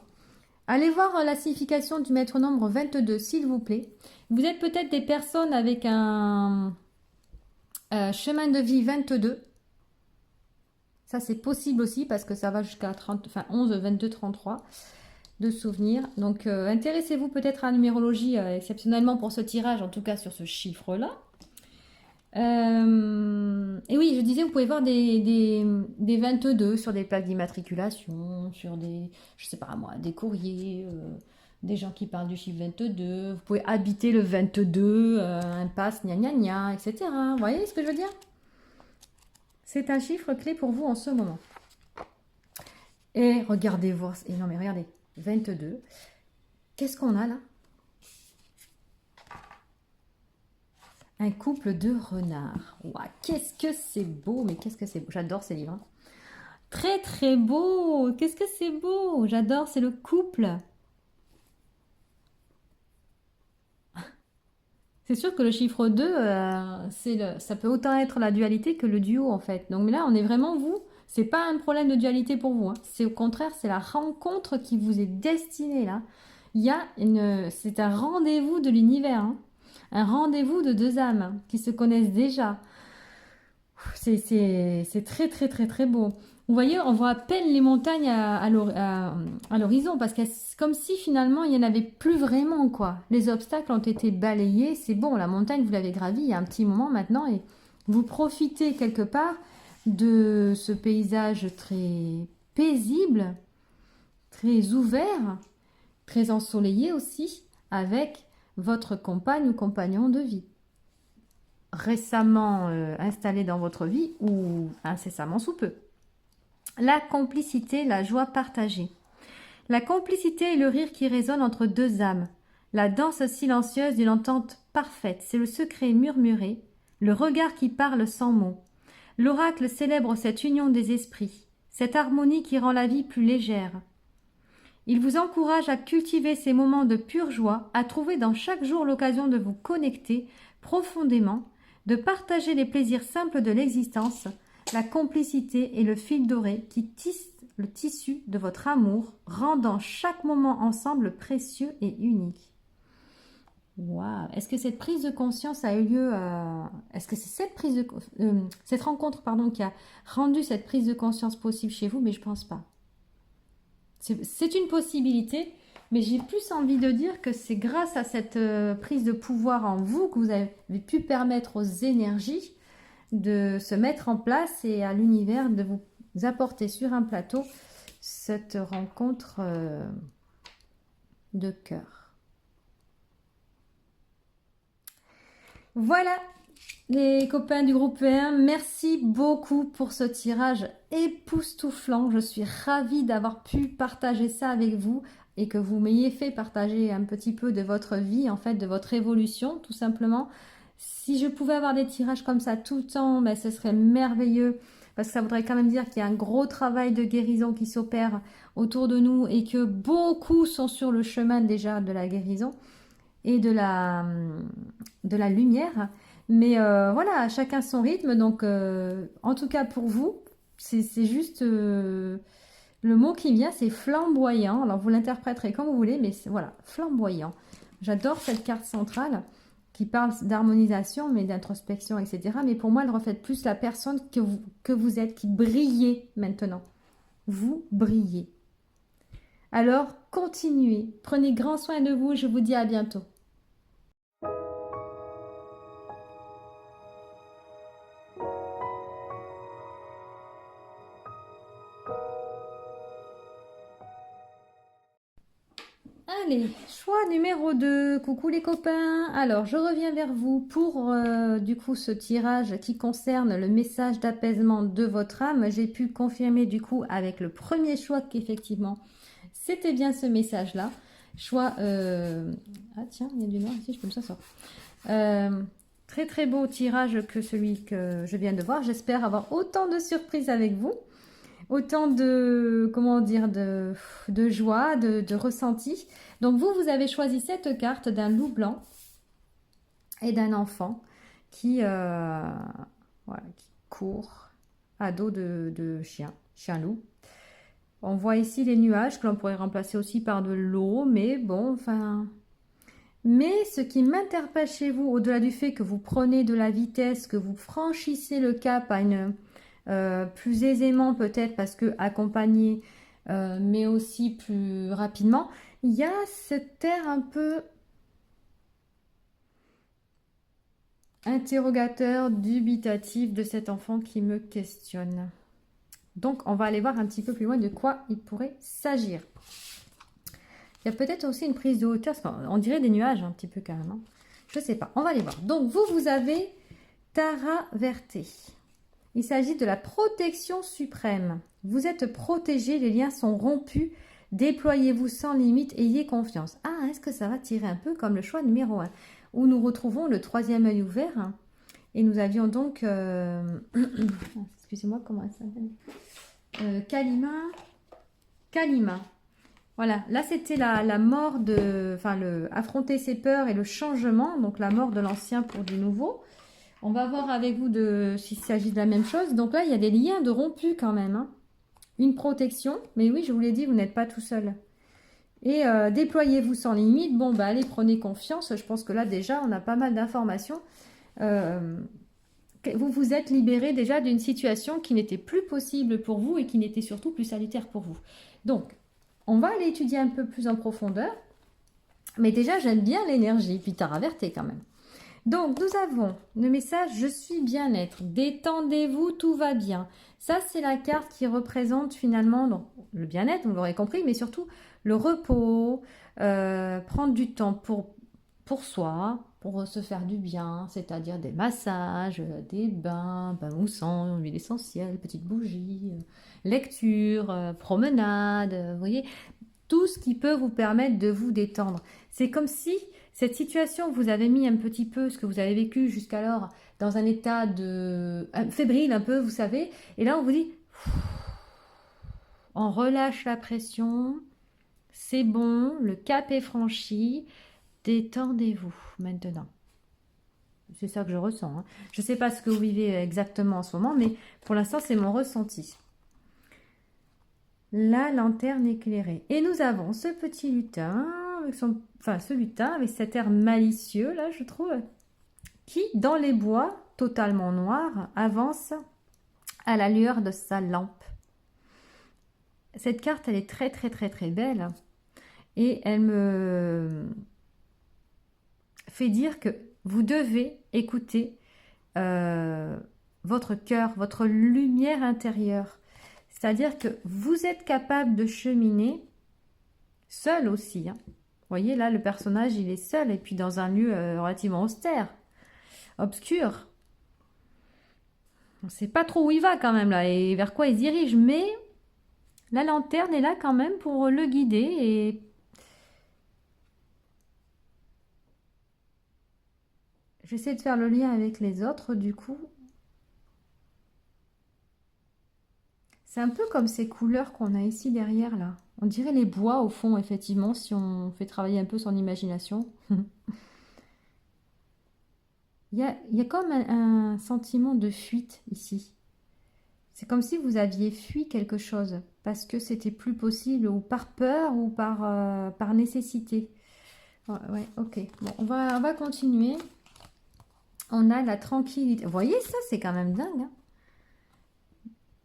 Allez voir la signification du maître nombre 22, s'il vous plaît. Vous êtes peut-être des personnes avec un chemin de vie 22. Ça, c'est possible aussi parce que ça va jusqu'à 11, 22, 33 de souvenirs. Donc, intéressez-vous peut-être à la numérologie exceptionnellement pour ce tirage, en tout cas sur ce chiffre-là. Et oui, je disais, vous pouvez voir des 22 sur des plaques d'immatriculation, sur des, je sais pas moi, des courriers, des gens qui parlent du chiffre 22. Vous pouvez habiter le 22, impasse, gna gna gna, etc. Vous voyez ce que je veux dire? C'est un chiffre clé pour vous en ce moment. Et regardez voir, et non mais regardez, 22. Qu'est-ce qu'on a là? Un couple de renards. Ouah, qu'est-ce que c'est beau, mais qu'est-ce que c'est beau. J'adore ces livres. Hein. Très très beau. Qu'est-ce que c'est beau. J'adore, c'est le couple. C'est sûr que le chiffre 2, ça peut autant être la dualité que le duo en fait. Donc là, on est vraiment vous. C'est pas un problème de dualité pour vous. Hein. C'est au contraire, c'est la rencontre qui vous est destinée là. C'est un rendez-vous de l'univers. Hein. Un rendez-vous de deux âmes qui se connaissent déjà. C'est très très très très beau. Vous voyez, on voit à peine les montagnes à l'horizon parce que c'est comme si finalement il n'y en avait plus vraiment quoi. Les obstacles ont été balayés, c'est bon, la montagne vous l'avez gravie il y a un petit moment maintenant et vous profitez quelque part de ce paysage très paisible, très ouvert, très ensoleillé aussi avec votre compagne ou compagnon de vie. Récemment installé dans votre vie ou incessamment sous peu. La complicité, la joie partagée. La complicité est le rire qui résonne entre deux âmes. La danse silencieuse d'une entente parfaite, c'est le secret murmuré, le regard qui parle sans mots. L'oracle célèbre cette union des esprits, cette harmonie qui rend la vie plus légère. Il vous encourage à cultiver ces moments de pure joie, à trouver dans chaque jour l'occasion de vous connecter profondément, de partager les plaisirs simples de l'existence, la complicité et le fil doré qui tisse le tissu de votre amour, rendant chaque moment ensemble précieux et unique. Waouh! Est-ce que cette prise de conscience a eu lieu Est-ce que c'est cette rencontre qui a rendu cette prise de conscience possible chez vous? Mais je pense pas. C'est une possibilité, mais j'ai plus envie de dire que c'est grâce à cette prise de pouvoir en vous que vous avez pu permettre aux énergies de se mettre en place et à l'univers de vous apporter sur un plateau cette rencontre de cœur. Voilà les copains du groupe 1, merci beaucoup pour ce tirage époustouflant. Je suis ravie d'avoir pu partager ça avec vous et que vous m'ayez fait partager un petit peu de votre vie, en fait, de votre évolution, tout simplement. Si je pouvais avoir des tirages comme ça tout le temps, ben, ce serait merveilleux parce que ça voudrait quand même dire qu'il y a un gros travail de guérison qui s'opère autour de nous et que beaucoup sont sur le chemin déjà de la guérison et de la lumière. Mais voilà, chacun son rythme. Donc, en tout cas pour vous, c'est juste le mot qui vient, c'est flamboyant. Alors, vous l'interpréterez comme vous voulez, mais voilà, flamboyant. J'adore cette carte centrale qui parle d'harmonisation, mais d'introspection, etc. Mais pour moi, elle reflète plus la personne que vous êtes, qui brillez maintenant. Vous brillez. Alors, continuez. Prenez grand soin de vous. Je vous dis à bientôt. Allez, choix numéro 2. Coucou les copains. Alors, je reviens vers vous pour du coup ce tirage qui concerne le message d'apaisement de votre âme. J'ai pu confirmer du coup avec le premier choix qu'effectivement, c'était bien ce message-là. Choix... Ah tiens, il y a du noir ici, je peux me s'asseoir. Très très beau tirage que celui que je viens de voir. J'espère avoir autant de surprises avec vous. Autant de, comment dire, de joie, de ressenti. Donc vous avez choisi cette carte d'un loup blanc et d'un enfant qui, voilà, qui court à dos de chien-loup. On voit ici les nuages que l'on pourrait remplacer aussi par de l'eau, mais bon, enfin... Mais ce qui m'interpelle chez vous, au-delà du fait que vous prenez de la vitesse, que vous franchissez le cap à une... plus aisément peut-être parce que accompagné, mais aussi plus rapidement, il y a cet air un peu interrogateur, dubitatif de cet enfant qui me questionne. Donc on va aller voir un petit peu plus loin de quoi il pourrait s'agir. Il y a peut-être aussi une prise de hauteur, parce qu'on dirait des nuages un petit peu quand même. Hein. Je ne sais pas, on va aller voir. Donc vous avez Tara Verté. Il s'agit de la protection suprême. Vous êtes protégé, les liens sont rompus. Déployez-vous sans limite, ayez confiance. Ah, est-ce que ça va tirer un peu comme le choix numéro 1, où nous retrouvons le troisième œil ouvert. Et nous avions donc... excusez-moi, comment elle s'appelle Kalima. Voilà, là c'était la mort de... Enfin, affronter ses peurs et le changement, donc la mort de l'ancien pour du nouveau. On va voir avec vous s'il s'agit de la même chose. Donc là, il y a des liens de rompus quand même. Hein. Une protection. Mais oui, je vous l'ai dit, vous n'êtes pas tout seul. Et déployez-vous sans limite. Bon, bah allez, prenez confiance. Je pense que là, déjà, on a pas mal d'informations. Vous vous êtes libéré déjà d'une situation qui n'était plus possible pour vous et qui n'était surtout plus salutaire pour vous. Donc, on va aller étudier un peu plus en profondeur. Mais déjà, j'aime bien l'énergie. Puis Tara Verté quand même. Donc, nous avons le message « Je suis bien-être ». Détendez-vous, tout va bien. Ça, c'est la carte qui représente finalement donc, le bien-être, vous l'aurez compris, mais surtout le repos, prendre du temps pour soi, pour se faire du bien, c'est-à-dire des massages, des bains moussants, huile essentielle, petite bougie, lecture, promenade, vous voyez, tout ce qui peut vous permettre de vous détendre. C'est comme si cette situation vous avez mis un petit peu, ce que vous avez vécu jusqu'alors, dans un état de fébrile un peu, vous savez, et là on vous dit, on relâche la pression, c'est bon, le cap est franchi, détendez-vous maintenant. C'est ça que je ressens. Hein. Je ne sais pas ce que vous vivez exactement en ce moment, mais pour l'instant c'est mon ressenti. La lanterne éclairée. Et nous avons ce petit lutin, avec ce lutin avec cet air malicieux, là, je trouve, qui, dans les bois, totalement noirs, avance à la lueur de sa lampe. Cette carte, elle est très, très, très, très belle. Et elle me fait dire que vous devez écouter votre cœur, votre lumière intérieure. C'est-à-dire que vous êtes capable de cheminer seul aussi. Hein. Vous voyez, là, le personnage, il est seul et puis dans un lieu relativement austère, obscur. On ne sait pas trop où il va quand même, là, et vers quoi il se dirige. Mais la lanterne est là quand même pour le guider. Et j'essaie de faire le lien avec les autres, du coup. C'est un peu comme ces couleurs qu'on a ici derrière, là. On dirait les bois, au fond, effectivement, si on fait travailler un peu son imagination. il y a comme un sentiment de fuite ici. C'est comme si vous aviez fui quelque chose parce que c'était plus possible ou par peur ou par nécessité. Ouais, ouais, ok. Bon, on va continuer. On a la tranquillité. Vous voyez, ça, c'est quand même dingue, hein.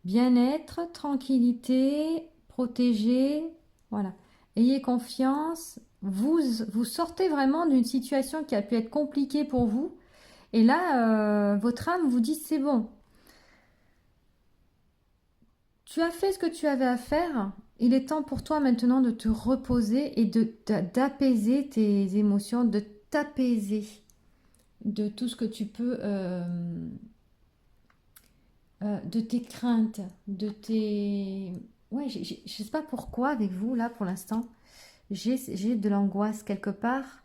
Bien-être, tranquillité, protégé. Voilà. Ayez confiance. Vous sortez vraiment d'une situation qui a pu être compliquée pour vous. Et là, votre âme vous dit, c'est bon. Tu as fait ce que tu avais à faire. Il est temps pour toi maintenant de te reposer et d'apaiser tes émotions, de t'apaiser de tout ce que tu peux, de tes craintes, de tes... Ouais, je ne sais pas pourquoi avec vous, là, pour l'instant, j'ai de l'angoisse quelque part.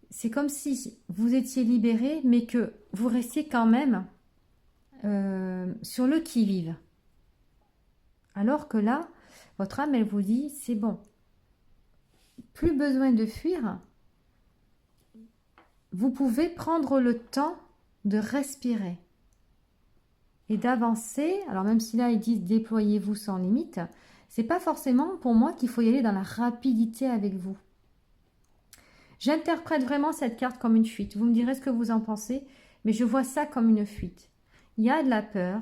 C'est comme si vous étiez libéré, mais que vous restiez quand même sur le qui-vive. Alors que là, votre âme, elle vous dit, c'est bon, plus besoin de fuir, vous pouvez prendre le temps de respirer et d'avancer. Alors même si là, ils disent déployez-vous sans limite, c'est pas forcément pour moi qu'il faut y aller dans la rapidité avec vous. J'interprète vraiment cette carte comme une fuite. Vous me direz ce que vous en pensez, mais je vois ça comme une fuite. Il y a de la peur,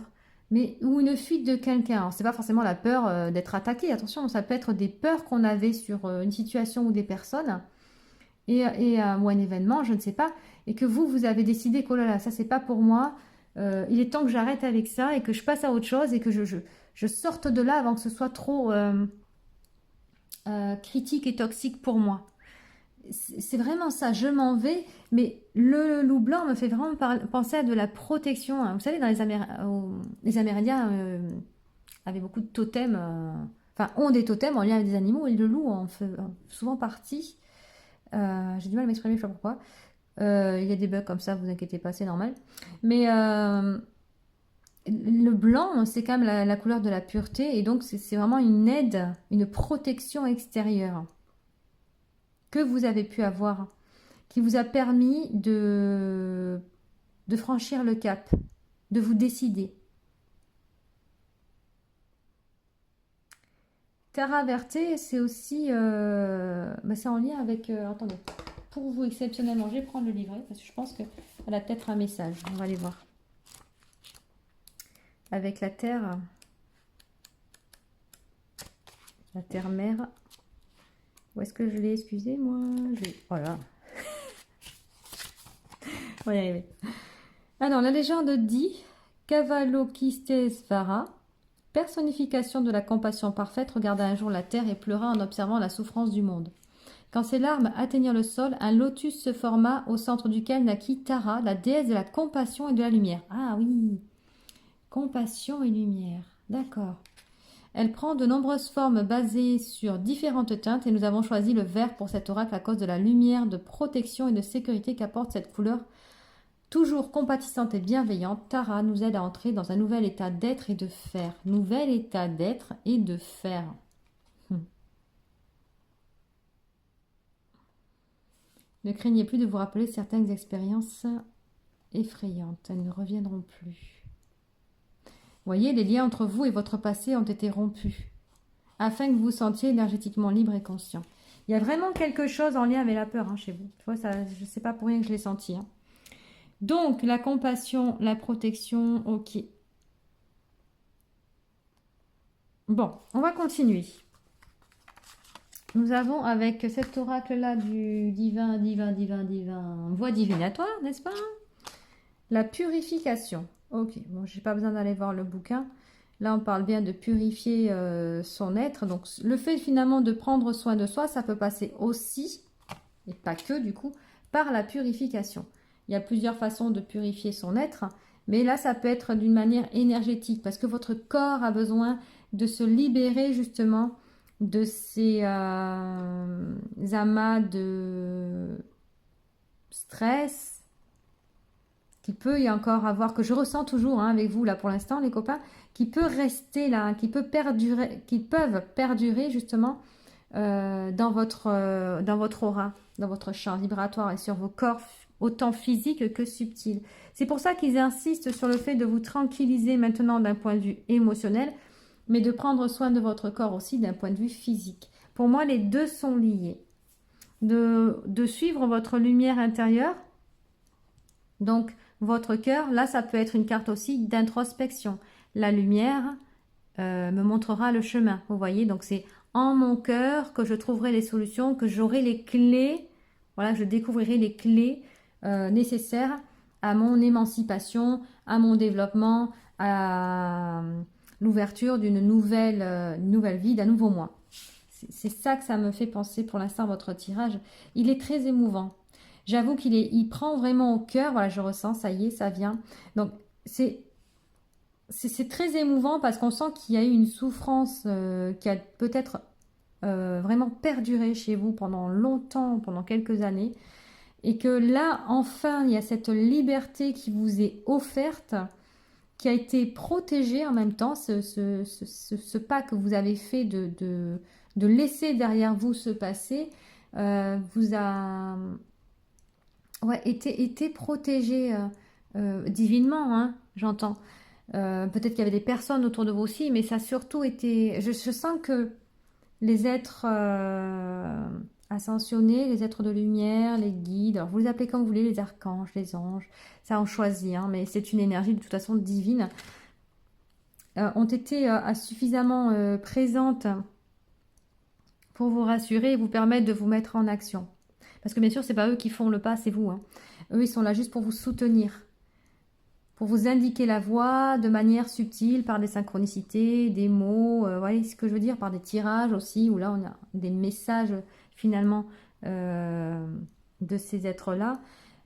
mais ou une fuite de quelqu'un. C'est pas forcément la peur d'être attaqué. Attention, ça peut être des peurs qu'on avait sur une situation ou des personnes ou un événement, je ne sais pas, et que vous avez décidé que oh là là, ça c'est pas pour moi. Il est temps que j'arrête avec ça et que je passe à autre chose et que je sorte de là avant que ce soit trop critique et toxique pour moi. C'est vraiment ça, je m'en vais, mais le loup blanc me fait vraiment penser à de la protection, hein. Vous savez, dans les Amérindiens avaient beaucoup de totems, enfin ont des totems en lien avec des animaux, et le loup en fait souvent partie. J'ai du mal à m'exprimer, je sais pas pourquoi. Il y a des bugs comme ça, vous inquiétez pas, c'est normal. Mais le blanc, c'est quand même la couleur de la pureté, et donc c'est vraiment une aide, une protection extérieure que vous avez pu avoir, qui vous a permis de franchir le cap, de vous décider. Terra Verte, c'est aussi, c'est en lien avec, attendez, pour vous exceptionnellement, je vais prendre le livret, parce que je pense qu'elle a peut-être un message, on va aller voir. Avec la terre mère. Où est-ce que je l'ai? Excusez-moi. Voilà. On va y arriver. Alors, la légende dit Kavalokitesvara, personnification de la compassion parfaite, regarda un jour la terre et pleura en observant la souffrance du monde. Quand ses larmes atteignirent le sol, un lotus se forma au centre duquel naquit Tara, la déesse de la compassion et de la lumière. Ah oui, compassion et lumière. D'accord. Elle prend de nombreuses formes basées sur différentes teintes et nous avons choisi le vert pour cet oracle à cause de la lumière de protection et de sécurité qu'apporte cette couleur. Toujours compatissante et bienveillante, Tara nous aide à entrer dans un nouvel état d'être et de faire. Nouvel état d'être et de faire. Ne craignez plus de vous rappeler certaines expériences effrayantes. Elles ne reviendront plus. Voyez, les liens entre vous et votre passé ont été rompus, afin que vous vous sentiez énergétiquement libre et conscient. Il y a vraiment quelque chose en lien avec la peur chez vous. Tu vois, ça, je ne sais pas pour rien que je l'ai senti. Donc, la compassion, la protection, ok. Bon, on va continuer. Nous avons avec cet oracle-là du divin, voie divinatoire, n'est-ce pas? La purification. Ok, bon, j'ai pas besoin d'aller voir le bouquin. Là, on parle bien de purifier son être. Donc, le fait finalement de prendre soin de soi, ça peut passer aussi, et pas que du coup, par la purification. Il y a plusieurs façons de purifier son être, mais là, ça peut être d'une manière énergétique, parce que votre corps a besoin de se libérer justement de ces amas de stress, qui peut y encore avoir, que je ressens toujours avec vous là pour l'instant les copains, qui peut rester là, qui peuvent perdurer justement dans votre aura, dans votre champ vibratoire et sur vos corps autant physique que subtil. C'est pour ça qu'ils insistent sur le fait de vous tranquilliser maintenant d'un point de vue émotionnel, mais de prendre soin de votre corps aussi d'un point de vue physique. Pour moi, les deux sont liés. De suivre votre lumière intérieure, donc votre cœur, là ça peut être une carte aussi d'introspection. La lumière me montrera le chemin, vous voyez, donc c'est en mon cœur que je trouverai les solutions, que j'aurai les clés, voilà, je découvrirai les clés nécessaires à mon émancipation, à mon développement, à l'ouverture d'une nouvelle vie, d'un nouveau moi. C'est ça que ça me fait penser pour l'instant, votre tirage. Il est très émouvant. J'avoue il prend vraiment au cœur. Voilà, je ressens, ça y est, ça vient. Donc, c'est très émouvant parce qu'on sent qu'il y a eu une souffrance qui a peut-être vraiment perduré chez vous pendant longtemps, pendant quelques années. Et que là, enfin, il y a cette liberté qui vous est offerte, qui a été protégée en même temps. Ce pas que vous avez fait de laisser derrière vous ce passé vous a été protégé divinement, hein, j'entends. Peut-être qu'il y avait des personnes autour de vous aussi, mais ça a surtout été... Je sens que les êtres ascensionnés, les êtres de lumière, les guides, alors vous les appelez comme vous voulez, les archanges, les anges, ça on choisit, hein, mais c'est une énergie de toute façon divine, ont été suffisamment présentes pour vous rassurer et vous permettre de vous mettre en action. Parce que bien sûr, c'est pas eux qui font le pas, c'est vous. Hein. Eux, ils sont là juste pour vous soutenir, pour vous indiquer la voie de manière subtile, par des synchronicités, des mots, voyez ce que je veux dire, par des tirages aussi, où là, on a des messages finalement de ces êtres-là.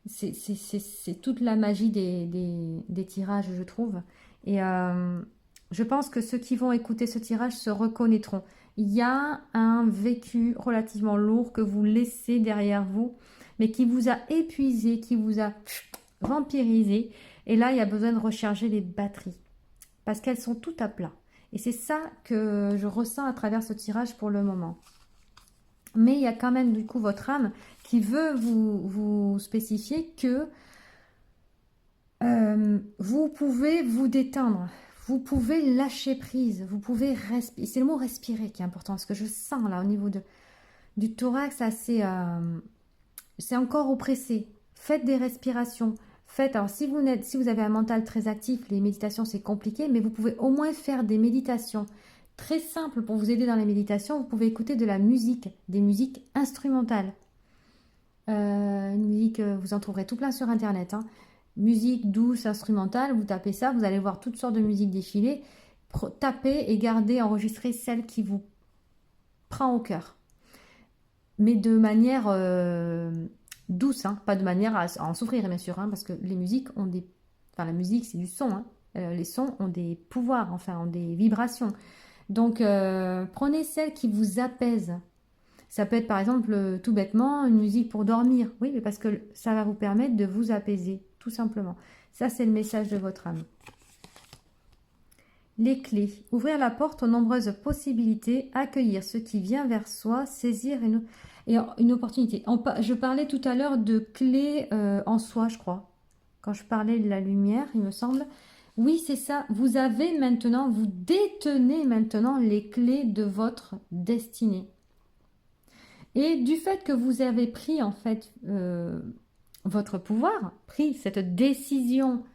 C'est toute la magie des tirages, je trouve. Et je pense que ceux qui vont écouter ce tirage se reconnaîtront. Il y a un vécu relativement lourd que vous laissez derrière vous, mais qui vous a épuisé, qui vous a vampirisé. Et là, il y a besoin de recharger les batteries, parce qu'elles sont toutes à plat. Et c'est ça que je ressens à travers ce tirage pour le moment. Mais il y a quand même du coup votre âme qui veut vous spécifier que vous pouvez vous détendre. Vous pouvez lâcher prise, vous pouvez respirer. C'est le mot respirer qui est important, parce que je sens là au niveau du thorax, c'est encore oppressé. Faites des respirations. Alors si vous avez un mental très actif, les méditations c'est compliqué, mais vous pouvez au moins faire des méditations très simples pour vous aider dans les méditations. Vous pouvez écouter de la musique, des musiques instrumentales. Une musique, vous en trouverez tout plein sur internet, hein. Musique douce, instrumentale, vous tapez ça, vous allez voir toutes sortes de musiques défiler. Tapez et gardez, enregistrez celle qui vous prend au cœur. Mais de manière douce, hein, pas de manière à en souffrir, bien sûr, hein, parce que les musiques ont des... Enfin, la musique, c'est du son, hein. Les sons ont des pouvoirs, enfin, ont des vibrations. Donc, prenez celle qui vous apaise. Ça peut être, par exemple, tout bêtement, une musique pour dormir. Oui, mais parce que ça va vous permettre de vous apaiser. Tout simplement. Ça, c'est le message de votre âme. Les clés. Ouvrir la porte aux nombreuses possibilités, accueillir ce qui vient vers soi, saisir une opportunité. Je parlais tout à l'heure de clés en soi, je crois. Quand je parlais de la lumière, il me semble. Oui, c'est ça. Vous détenez maintenant les clés de votre destinée. Et du fait que vous avez pris, en fait... votre pouvoir, pris cette décision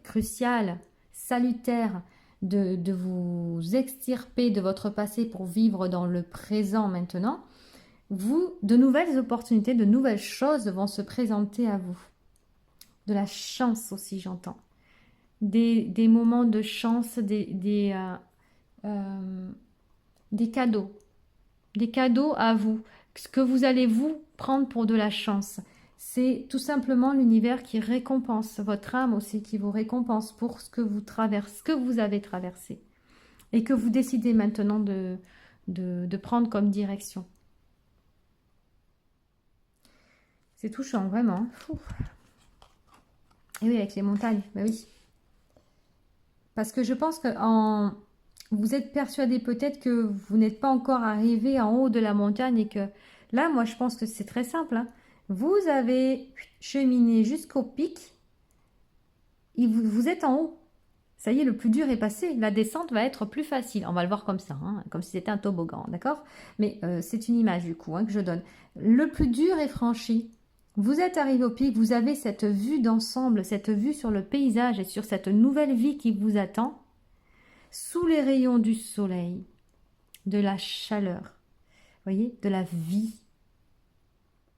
cruciale, salutaire, de vous extirper de votre passé pour vivre dans le présent maintenant, de nouvelles opportunités, de nouvelles choses vont se présenter à vous. De la chance aussi, j'entends. Des moments de chance, des cadeaux. Des cadeaux à vous. Ce que vous allez vous prendre pour de la chance. C'est tout simplement l'univers qui récompense, votre âme aussi qui vous récompense pour ce que vous avez traversé et que vous décidez maintenant de prendre comme direction. C'est touchant, vraiment. Et oui, avec les montagnes, bah oui. Parce que je pense que vous êtes persuadé peut-être que vous n'êtes pas encore arrivé en haut de la montagne et que là, moi, je pense que c'est très simple, hein. Vous avez cheminé jusqu'au pic et vous êtes en haut. Ça y est, le plus dur est passé. La descente va être plus facile. On va le voir comme ça, hein, comme si c'était un toboggan, d'accord? Mais c'est une image du coup, hein, que je donne. Le plus dur est franchi. Vous êtes arrivé au pic, vous avez cette vue d'ensemble, cette vue sur le paysage et sur cette nouvelle vie qui vous attend, sous les rayons du soleil, de la chaleur, vous voyez, de la vie.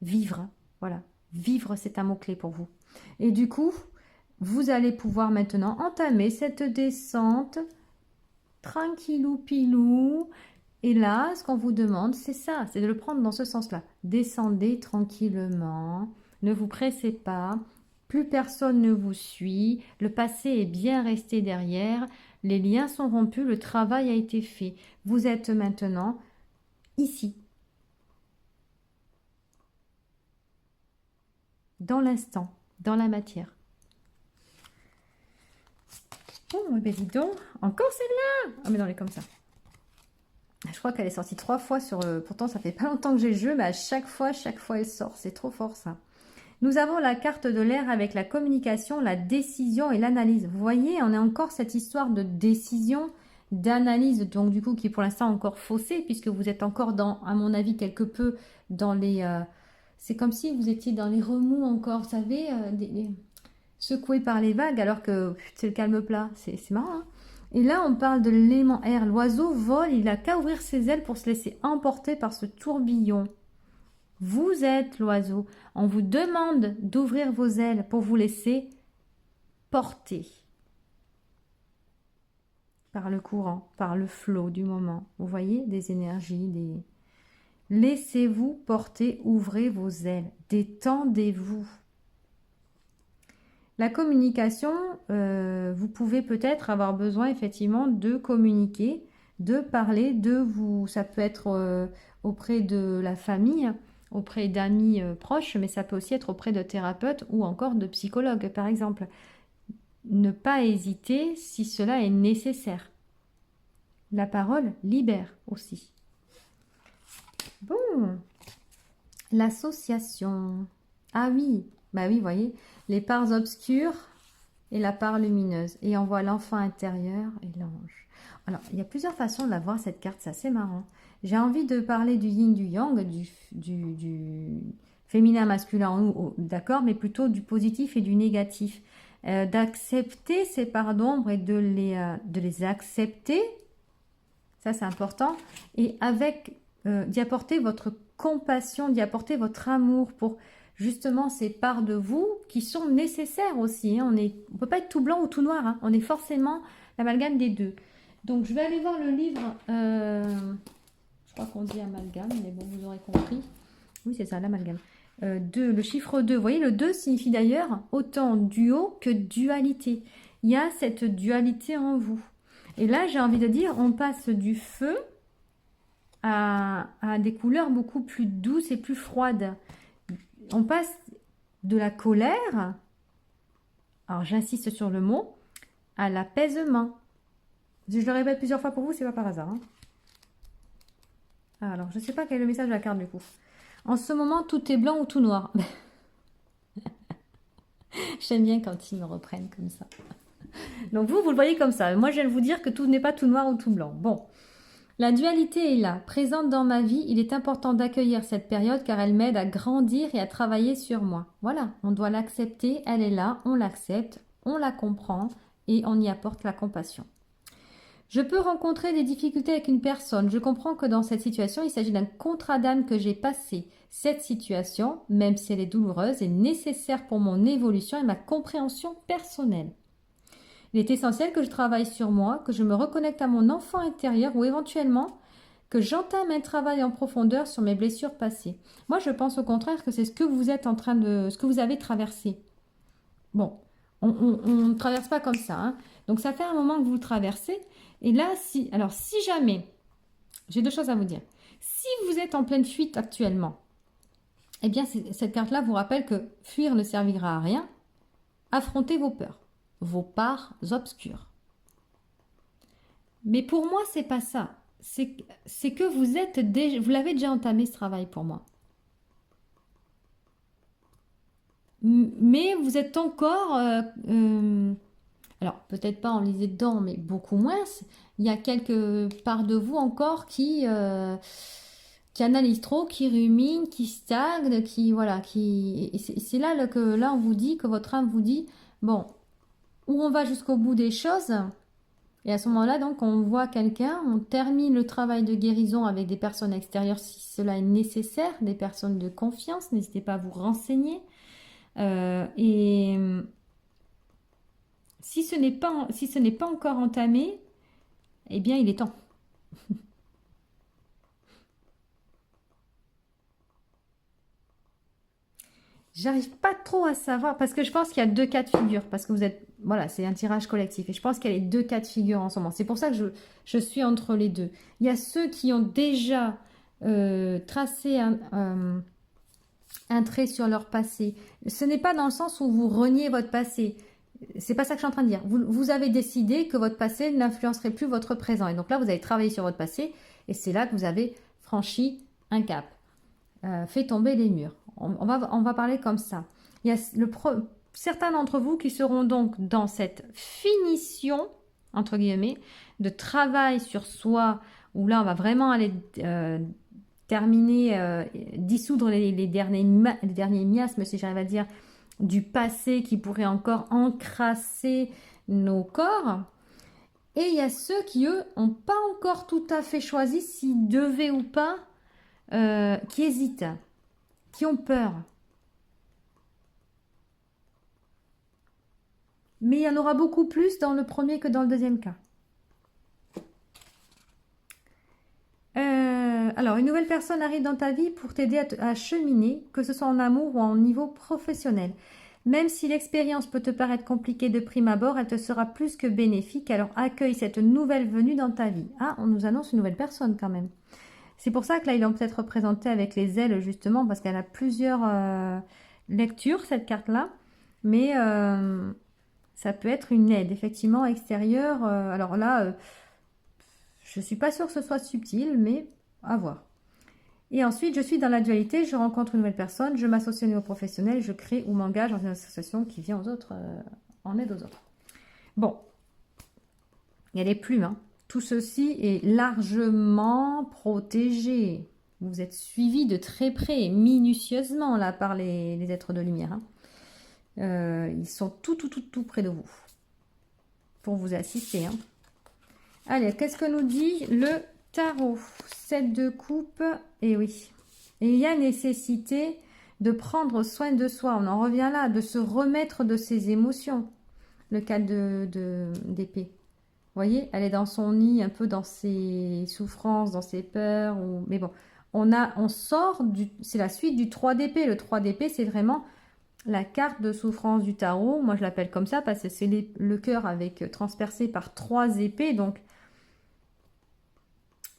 Vivre, voilà. Vivre, c'est un mot-clé pour vous. Et du coup, vous allez pouvoir maintenant entamer cette descente tranquillou pilou. Et là, ce qu'on vous demande, c'est ça, c'est de le prendre dans ce sens-là. Descendez tranquillement, ne vous pressez pas, plus personne ne vous suit, le passé est bien resté derrière, les liens sont rompus, le travail a été fait. Vous êtes maintenant ici, dans l'instant, dans la matière. Oh, ben dis donc, encore celle-là. Ah, mais non, elle est comme ça. Je crois qu'elle est sortie 3 fois sur... pourtant, ça fait pas longtemps que j'ai le jeu, mais à chaque fois, elle sort. C'est trop fort, ça. Nous avons la carte de l'air avec la communication, la décision et l'analyse. Vous voyez, on a encore cette histoire de décision, d'analyse, donc du coup, qui est pour l'instant encore faussée, puisque vous êtes encore dans, à mon avis, quelque peu dans les... c'est comme si vous étiez dans les remous encore, vous savez, secoué par les vagues, alors que c'est le calme plat. C'est marrant, hein. Et là, on parle de l'élément air. L'oiseau vole, il n'a qu'à ouvrir ses ailes pour se laisser emporter par ce tourbillon. Vous êtes l'oiseau. On vous demande d'ouvrir vos ailes pour vous laisser porter par le courant, par le flot du moment. Vous voyez, des énergies, des... Laissez-vous porter, ouvrez vos ailes, détendez-vous. La communication, vous pouvez peut-être avoir besoin effectivement de communiquer, de parler, de vous. Ça peut être auprès de la famille, auprès d'amis proches, mais ça peut aussi être auprès de thérapeutes ou encore de psychologues, par exemple. Ne pas hésiter si cela est nécessaire. La parole libère aussi. Bon, l'association. Ah oui, bah oui, vous voyez, les parts obscures et la part lumineuse. Et on voit l'enfant intérieur et l'ange. Alors, il y a plusieurs façons de la voir, cette carte, c'est assez marrant. J'ai envie de parler du yin, du yang, du féminin, masculin, d'accord, mais plutôt du positif et du négatif. D'accepter ces parts d'ombre et de les accepter, ça c'est important, et avec d'y apporter votre compassion, d'y apporter votre amour pour justement ces parts de vous qui sont nécessaires aussi. Hein. On ne peut pas être tout blanc ou tout noir, hein. On est forcément l'amalgame des deux. Donc je vais aller voir le livre, je crois qu'on dit amalgame, mais bon, vous aurez compris. Oui, c'est ça, l'amalgame. Le chiffre 2, vous voyez, le 2 signifie d'ailleurs autant duo que dualité. Il y a cette dualité en vous. Et là, j'ai envie de dire, on passe du feu à des couleurs beaucoup plus douces et plus froides. On passe de la colère, alors j'insiste sur le mot, à l'apaisement. Je le répète plusieurs fois pour vous, c'est pas par hasard. Hein. Alors, je ne sais pas quel est le message de la carte du coup. En ce moment, tout est blanc ou tout noir. J'aime bien quand ils me reprennent comme ça. Donc vous le voyez comme ça. Moi, je viens de vous dire que tout n'est pas tout noir ou tout blanc. Bon. La dualité est là, présente dans ma vie. Il est important d'accueillir cette période car elle m'aide à grandir et à travailler sur moi. Voilà, on doit l'accepter, elle est là, on l'accepte, on la comprend et on y apporte la compassion. Je peux rencontrer des difficultés avec une personne. Je comprends que dans cette situation, il s'agit d'un contrat d'âme que j'ai passé. Cette situation, même si elle est douloureuse, est nécessaire pour mon évolution et ma compréhension personnelle. Il est essentiel que je travaille sur moi, que je me reconnecte à mon enfant intérieur ou éventuellement que j'entame un travail en profondeur sur mes blessures passées. Moi, je pense au contraire que c'est ce que vous êtes en train de... ce que vous avez traversé. Bon, on ne traverse pas comme ça. Hein. Donc, ça fait un moment que vous le traversez. Et là, si jamais, j'ai deux choses à vous dire. Si vous êtes en pleine fuite actuellement, eh bien, cette carte-là vous rappelle que fuir ne servira à rien. Affrontez vos peurs. Vos parts obscures. Mais pour moi, c'est pas ça. C'est que vous l'avez déjà entamé ce travail pour moi. Mais vous êtes encore, alors peut-être pas enlisé dedans, mais beaucoup moins. Il y a quelque part de vous encore qui analyse trop, qui rumine, qui stagne, qui voilà, qui. Et c'est là que là on vous dit que votre âme vous dit, bon, où on va jusqu'au bout des choses. Et à ce moment-là, donc, on voit quelqu'un, on termine le travail de guérison avec des personnes extérieures si cela est nécessaire, des personnes de confiance. N'hésitez pas à vous renseigner. Et si ce n'est pas encore entamé, eh bien, il est temps. J'arrive pas trop à savoir parce que je pense qu'il y a deux cas de figure parce que vous êtes, voilà, c'est un tirage collectif et je pense qu'il y a les deux cas de figure en ce moment. C'est pour ça que je suis entre les deux. Il y a ceux qui ont déjà tracé un trait sur leur passé. Ce n'est pas dans le sens où vous reniez votre passé. C'est pas ça que je suis en train de dire. Vous avez décidé que votre passé n'influencerait plus votre présent. Et donc là, vous avez travaillé sur votre passé et c'est là que vous avez franchi un cap, fait tomber les murs. On va parler comme ça. Il y a certains d'entre vous qui seront donc dans cette finition, entre guillemets, de travail sur soi, où là, on va vraiment aller terminer, dissoudre les derniers miasmes, si j'arrive à dire, du passé qui pourrait encore encrasser nos corps. Et il y a ceux qui, eux, n'ont pas encore tout à fait choisi s'ils devaient ou pas, qui hésitent, qui ont peur. Mais il y en aura beaucoup plus dans le premier que dans le deuxième cas. Alors, une nouvelle personne arrive dans ta vie pour t'aider à cheminer, que ce soit en amour ou en niveau professionnel. Même si l'expérience peut te paraître compliquée de prime abord, elle te sera plus que bénéfique. Alors, accueille cette nouvelle venue dans ta vie. Ah, on nous annonce une nouvelle personne quand même. C'est pour ça que là, ils l'ont peut-être représentée avec les ailes, justement, parce qu'elle a plusieurs lectures, cette carte-là. Mais ça peut être une aide, effectivement, extérieure. Alors là, je ne suis pas sûre que ce soit subtil, mais à voir. Et ensuite, je suis dans la dualité, je rencontre une nouvelle personne, je m'associe au niveau professionnel, je crée ou m'engage dans une association qui vient aux autres, en aide aux autres. Bon, il y a les plumes, hein. Tout ceci est largement protégé. Vous êtes suivi de très près, minutieusement, là, par les êtres de lumière, hein. Ils sont tout près de vous pour vous assister, hein. Allez, qu'est-ce que nous dit le tarot? 7 de coupe, et oui. Et il y a nécessité de prendre soin de soi. On en revient là, de se remettre de ses émotions. Le 4 d'épée. Vous voyez, elle est dans son nid, un peu dans ses souffrances, dans ses peurs. Mais bon, on sort c'est la suite du 3 d'épée. Le 3 d'épée, c'est vraiment la carte de souffrance du tarot. Moi, je l'appelle comme ça parce que c'est le cœur transpercé par 3 épées. Donc,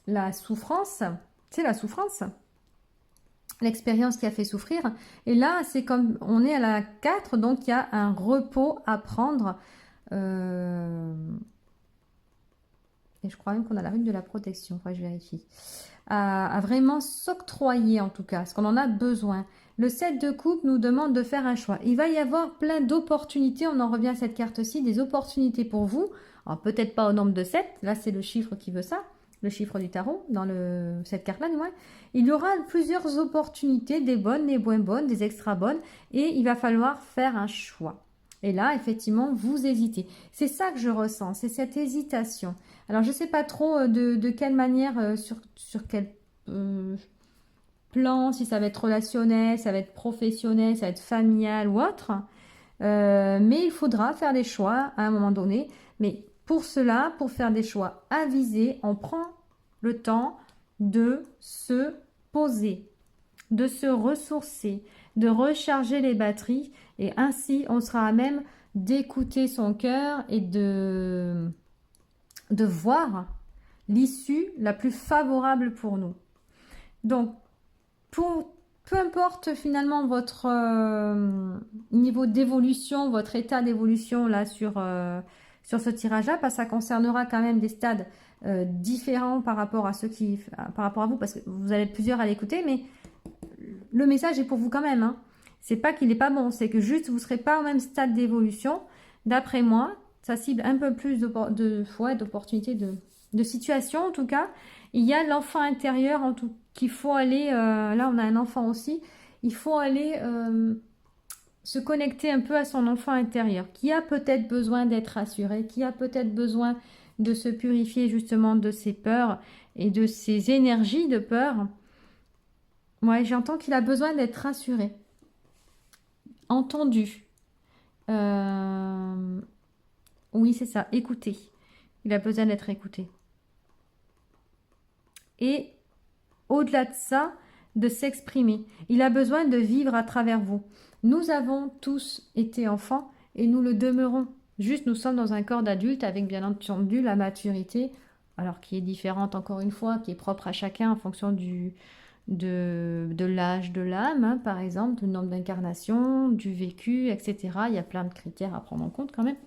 la souffrance, c'est la souffrance. L'expérience qui a fait souffrir. Et là, c'est comme on est à la 4, donc il y a un repos à prendre. Et je crois même qu'on a la rune de la protection. Enfin, je vérifie. À vraiment s'octroyer en tout cas, parce qu'on en a besoin. Le 7 de coupe nous demande de faire un choix. Il va y avoir plein d'opportunités. On en revient à cette carte-ci, des opportunités pour vous. Alors peut-être pas au nombre de 7. Là, c'est le chiffre qui veut ça. Le chiffre du tarot, dans cette carte-là, du moins. Il y aura plusieurs opportunités, des bonnes, des moins bonnes, des extra bonnes, et il va falloir faire un choix. Et là, effectivement, vous hésitez. C'est ça que je ressens, c'est cette hésitation. Alors, je ne sais pas trop de quelle manière, sur quel plan, si ça va être relationnel, ça va être professionnel, ça va être familial ou autre. Mais il faudra faire des choix à un moment donné. Mais pour cela, pour faire des choix avisés, on prend le temps de se poser, de se ressourcer, de recharger les batteries et ainsi on sera à même d'écouter son cœur et de voir l'issue la plus favorable pour nous. Donc, peu importe finalement votre niveau d'évolution, votre état d'évolution là sur ce tirage-là, parce que ça concernera quand même des stades différents par rapport à par rapport à vous, parce que vous allez être plusieurs à l'écouter, mais le message est pour vous quand même, hein. C'est pas qu'il n'est pas bon, c'est que juste vous ne serez pas au même stade d'évolution. D'après moi, ça cible un peu plus d'opportunités, de situations en tout cas. Il y a l'enfant intérieur en tout qu'il faut aller, là on a un enfant aussi, il faut aller se connecter un peu à son enfant intérieur, qui a peut-être besoin d'être rassuré, qui a peut-être besoin de se purifier justement de ses peurs et de ses énergies de peur. Ouais, j'entends qu'il a besoin d'être rassuré, entendu. Oui, c'est ça, écouté. Il a besoin d'être écouté. Et au-delà de ça, de s'exprimer. Il a besoin de vivre à travers vous. Nous avons tous été enfants et nous le demeurons. Juste, nous sommes dans un corps d'adulte avec bien entendu la maturité, alors qui est différente encore une fois, qui est propre à chacun en fonction de l'âge de l'âme, hein, par exemple, du nombre d'incarnations, du vécu, etc. Il y a plein de critères à prendre en compte quand même.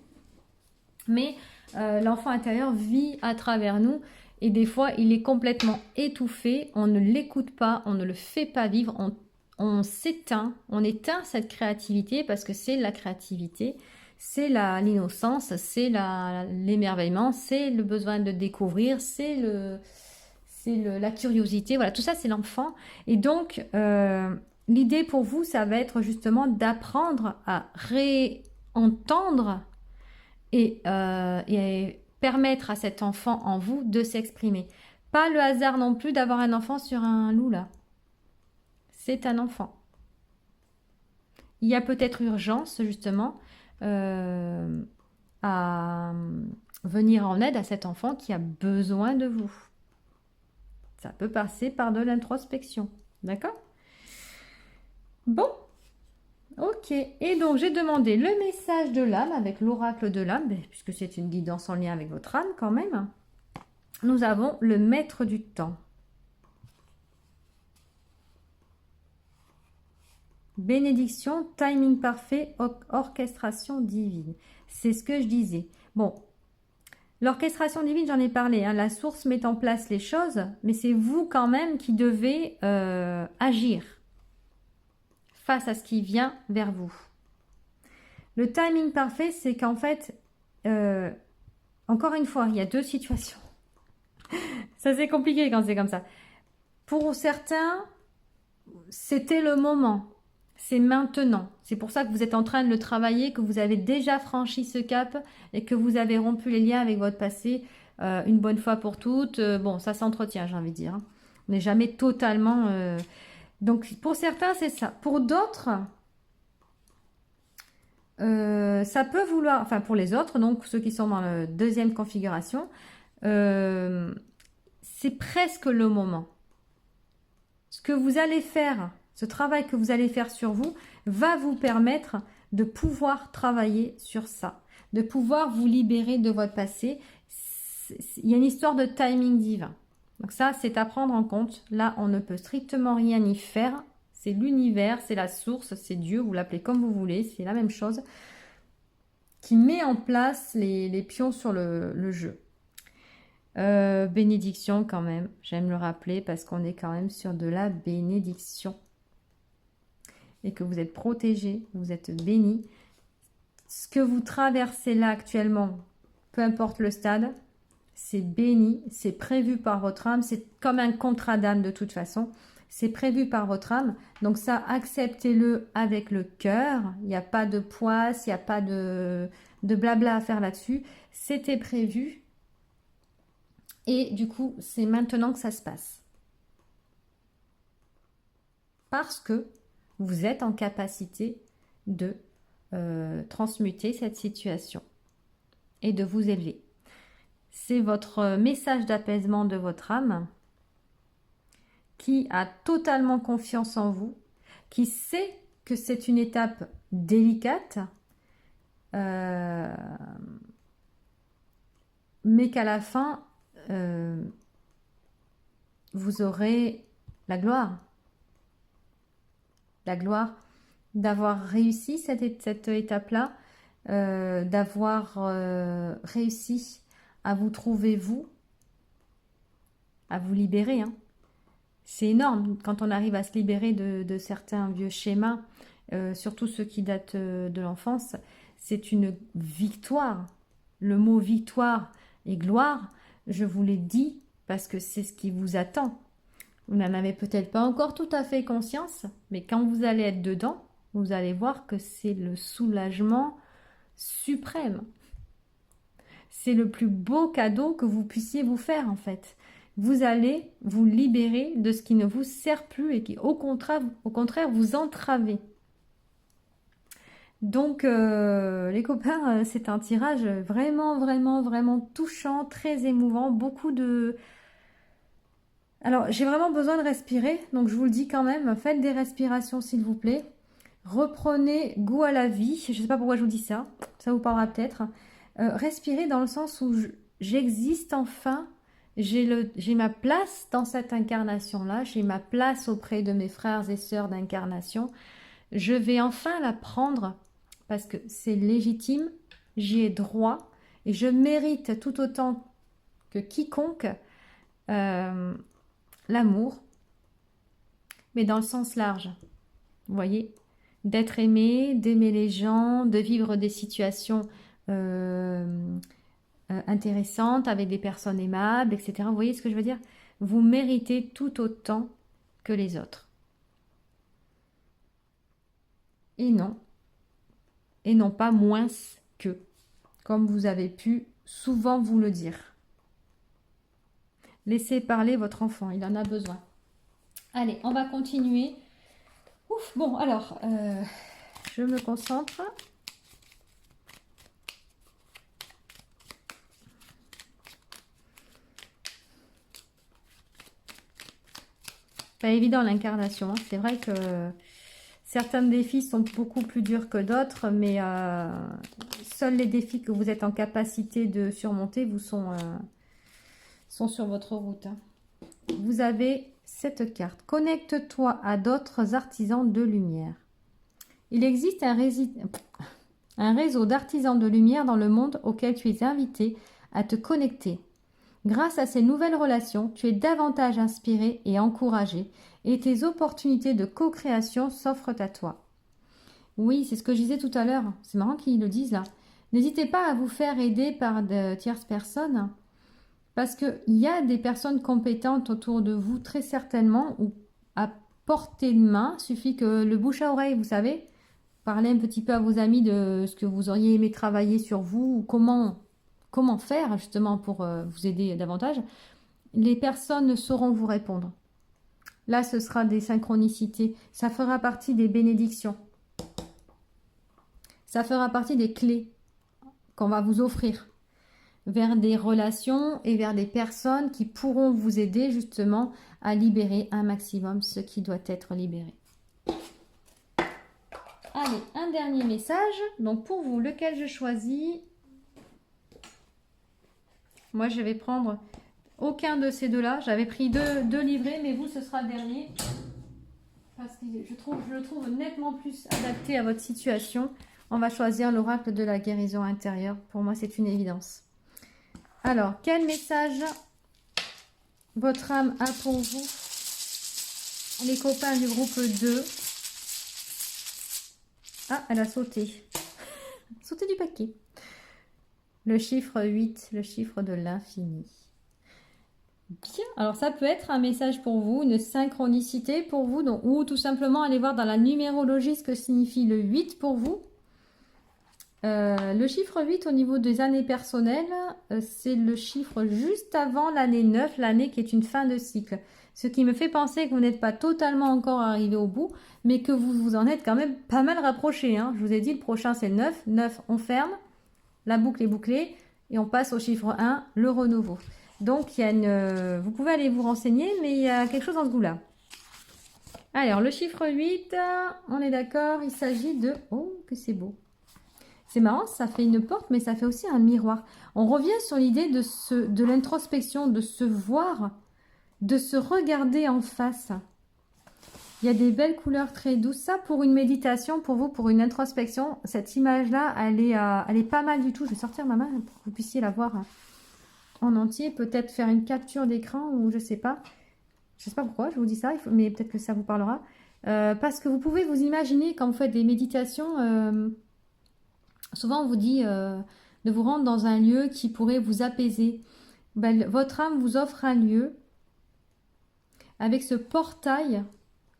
Mais l'enfant intérieur vit à travers nous et des fois il est complètement étouffé, on ne l'écoute pas, on ne le fait pas vivre, on s'éteint, on éteint cette créativité parce que c'est la créativité, c'est l'innocence, c'est l'émerveillement, c'est le besoin de découvrir, c'est la curiosité, voilà, tout ça c'est l'enfant. Et donc l'idée pour vous, ça va être justement d'apprendre à réentendre et permettre à cet enfant en vous de s'exprimer. Pas le hasard non plus d'avoir un enfant sur un loup là. C'est un enfant. Il y a peut-être urgence justement à venir en aide à cet enfant qui a besoin de vous. Ça peut passer par de l'introspection. D'accord? Bon. Ok, et donc j'ai demandé le message de l'âme avec l'oracle de l'âme, puisque c'est une guidance en lien avec votre âme quand même. Nous avons le maître du temps. Bénédiction, timing parfait, orchestration divine. C'est ce que je disais. Bon, l'orchestration divine, j'en ai parlé, hein, la source met en place les choses, mais c'est vous quand même qui devez agir face à ce qui vient vers vous. Le timing parfait, c'est qu'en fait, encore une fois, il y a deux situations. Ça, c'est compliqué quand c'est comme ça. Pour certains, c'était le moment. C'est maintenant. C'est pour ça que vous êtes en train de le travailler, que vous avez déjà franchi ce cap et que vous avez rompu les liens avec votre passé une bonne fois pour toutes. Bon, ça s'entretient, j'ai envie de dire. Hein. On n'est jamais totalement... Donc, pour certains, c'est ça. Pour d'autres... ça peut vouloir, enfin pour les autres, donc ceux qui sont dans la deuxième configuration, c'est presque le moment. Ce que vous allez faire, ce travail que vous allez faire sur vous, va vous permettre de pouvoir travailler sur ça, de pouvoir vous libérer de votre passé. Il y a une histoire de timing divin. Donc ça, c'est à prendre en compte. Là, on ne peut strictement rien y faire. C'est l'univers, c'est la source, c'est Dieu, vous l'appelez comme vous voulez, c'est la même chose, qui met en place les pions sur le jeu. Bénédiction quand même, j'aime le rappeler parce qu'on est quand même sur de la bénédiction. Et que vous êtes protégé, vous êtes béni. Ce que vous traversez là actuellement, peu importe le stade, c'est béni, c'est prévu par votre âme, c'est comme un contrat d'âme de toute façon. C'est prévu par votre âme. Donc ça, acceptez-le avec le cœur. Il n'y a pas de poisse, il n'y a pas de blabla à faire là-dessus. C'était prévu. Et du coup, c'est maintenant que ça se passe. Parce que vous êtes en capacité de transmuter cette situation et de vous élever. C'est votre message d'apaisement de votre âme qui a totalement confiance en vous, qui sait que c'est une étape délicate, mais qu'à la fin, vous aurez la gloire. La gloire d'avoir réussi cette étape-là, d'avoir réussi à vous trouver vous, à vous libérer, hein. C'est énorme quand on arrive à se libérer de certains vieux schémas surtout ceux qui datent de l'enfance, c'est une victoire. Le mot victoire et gloire, je vous l'ai dit parce que c'est ce qui vous attend. Vous n'en avez peut-être pas encore tout à fait conscience, mais quand vous allez être dedans, vous allez voir que c'est le soulagement suprême. C'est le plus beau cadeau que vous puissiez vous faire en fait. Vous allez vous libérer de ce qui ne vous sert plus et qui au contraire vous entravez. Donc les copains, c'est un tirage vraiment, vraiment, vraiment touchant, très émouvant, beaucoup de... Alors j'ai vraiment besoin de respirer, donc je vous le dis quand même, faites des respirations s'il vous plaît. Reprenez goût à la vie, je ne sais pas pourquoi je vous dis ça, ça vous parlera peut-être. Respirez dans le sens où j'existe enfin, j'ai ma place dans cette incarnation-là, j'ai ma place auprès de mes frères et sœurs d'incarnation. Je vais enfin la prendre parce que c'est légitime, j'y ai droit et je mérite tout autant que quiconque l'amour, mais dans le sens large, vous voyez, d'être aimé, d'aimer les gens, de vivre des situations intéressantes avec des personnes aimables, etc. Vous voyez ce que je veux dire? Vous méritez tout autant que les autres. Et non pas moins que, comme vous avez pu souvent vous le dire. Laissez parler votre enfant, il en a besoin. Allez, on va continuer. Ouf, bon, alors, je me concentre. Pas évident l'incarnation, hein. C'est vrai que certains défis sont beaucoup plus durs que d'autres, mais seuls les défis que vous êtes en capacité de surmonter vous sont sur votre route. Hein. Vous avez cette carte. Connecte-toi à d'autres artisans de lumière. Il existe un réseau d'artisans de lumière dans le monde auquel tu es invité à te connecter. Grâce à ces nouvelles relations, tu es davantage inspiré et encouragé et tes opportunités de co-création s'offrent à toi. Oui, c'est ce que je disais tout à l'heure. C'est marrant qu'ils le disent là. N'hésitez pas à vous faire aider par de tierces personnes parce qu'il y a des personnes compétentes autour de vous très certainement ou à portée de main. Il suffit que le bouche à oreille, vous savez, parlez un petit peu à vos amis de ce que vous auriez aimé travailler sur vous ou comment faire justement pour vous aider davantage. Les personnes sauront vous répondre. Là, ce sera des synchronicités. Ça fera partie des bénédictions. Ça fera partie des clés qu'on va vous offrir vers des relations et vers des personnes qui pourront vous aider justement à libérer un maximum ce qui doit être libéré. Allez, un dernier message. Donc pour vous, lequel je choisis? Moi, je vais prendre aucun de ces deux-là. J'avais pris deux livrets, mais vous, ce sera le dernier. Parce que je le trouve nettement plus adapté à votre situation. On va choisir l'oracle de la guérison intérieure. Pour moi, c'est une évidence. Alors, quel message votre âme a pour vous, les copains du groupe 2? Ah, elle a sauté. Sauté du paquet. Le chiffre 8, le chiffre de l'infini. Bien, alors ça peut être un message pour vous, une synchronicité pour vous, donc, ou tout simplement aller voir dans la numérologie ce que signifie le 8 pour vous. Le chiffre 8 au niveau des années personnelles, c'est le chiffre juste avant l'année 9, l'année qui est une fin de cycle. Ce qui me fait penser que vous n'êtes pas totalement encore arrivé au bout, mais que vous vous en êtes quand même pas mal rapproché. Hein. Je vous ai dit, le prochain c'est le 9. 9, on ferme, la boucle est bouclée, et on passe au chiffre 1, le renouveau. Donc, il y a vous pouvez aller vous renseigner, mais il y a quelque chose dans ce goût-là. Alors, le chiffre 8, on est d'accord, il s'agit de... Oh, que c'est beau. C'est marrant, ça fait une porte, mais ça fait aussi un miroir. On revient sur l'idée de l'introspection, de se voir, de se regarder en face. Il y a des belles couleurs très douces. Ça, pour une méditation, pour vous, pour une introspection, cette image-là, elle est pas mal du tout. Je vais sortir ma main pour que vous puissiez la voir en entier. Peut-être faire une capture d'écran ou je sais pas. Je sais pas pourquoi je vous dis ça, mais peut-être que ça vous parlera. Parce que vous pouvez vous imaginer quand vous faites des méditations, souvent on vous dit de vous rendre dans un lieu qui pourrait vous apaiser. Ben, votre âme vous offre un lieu avec ce portail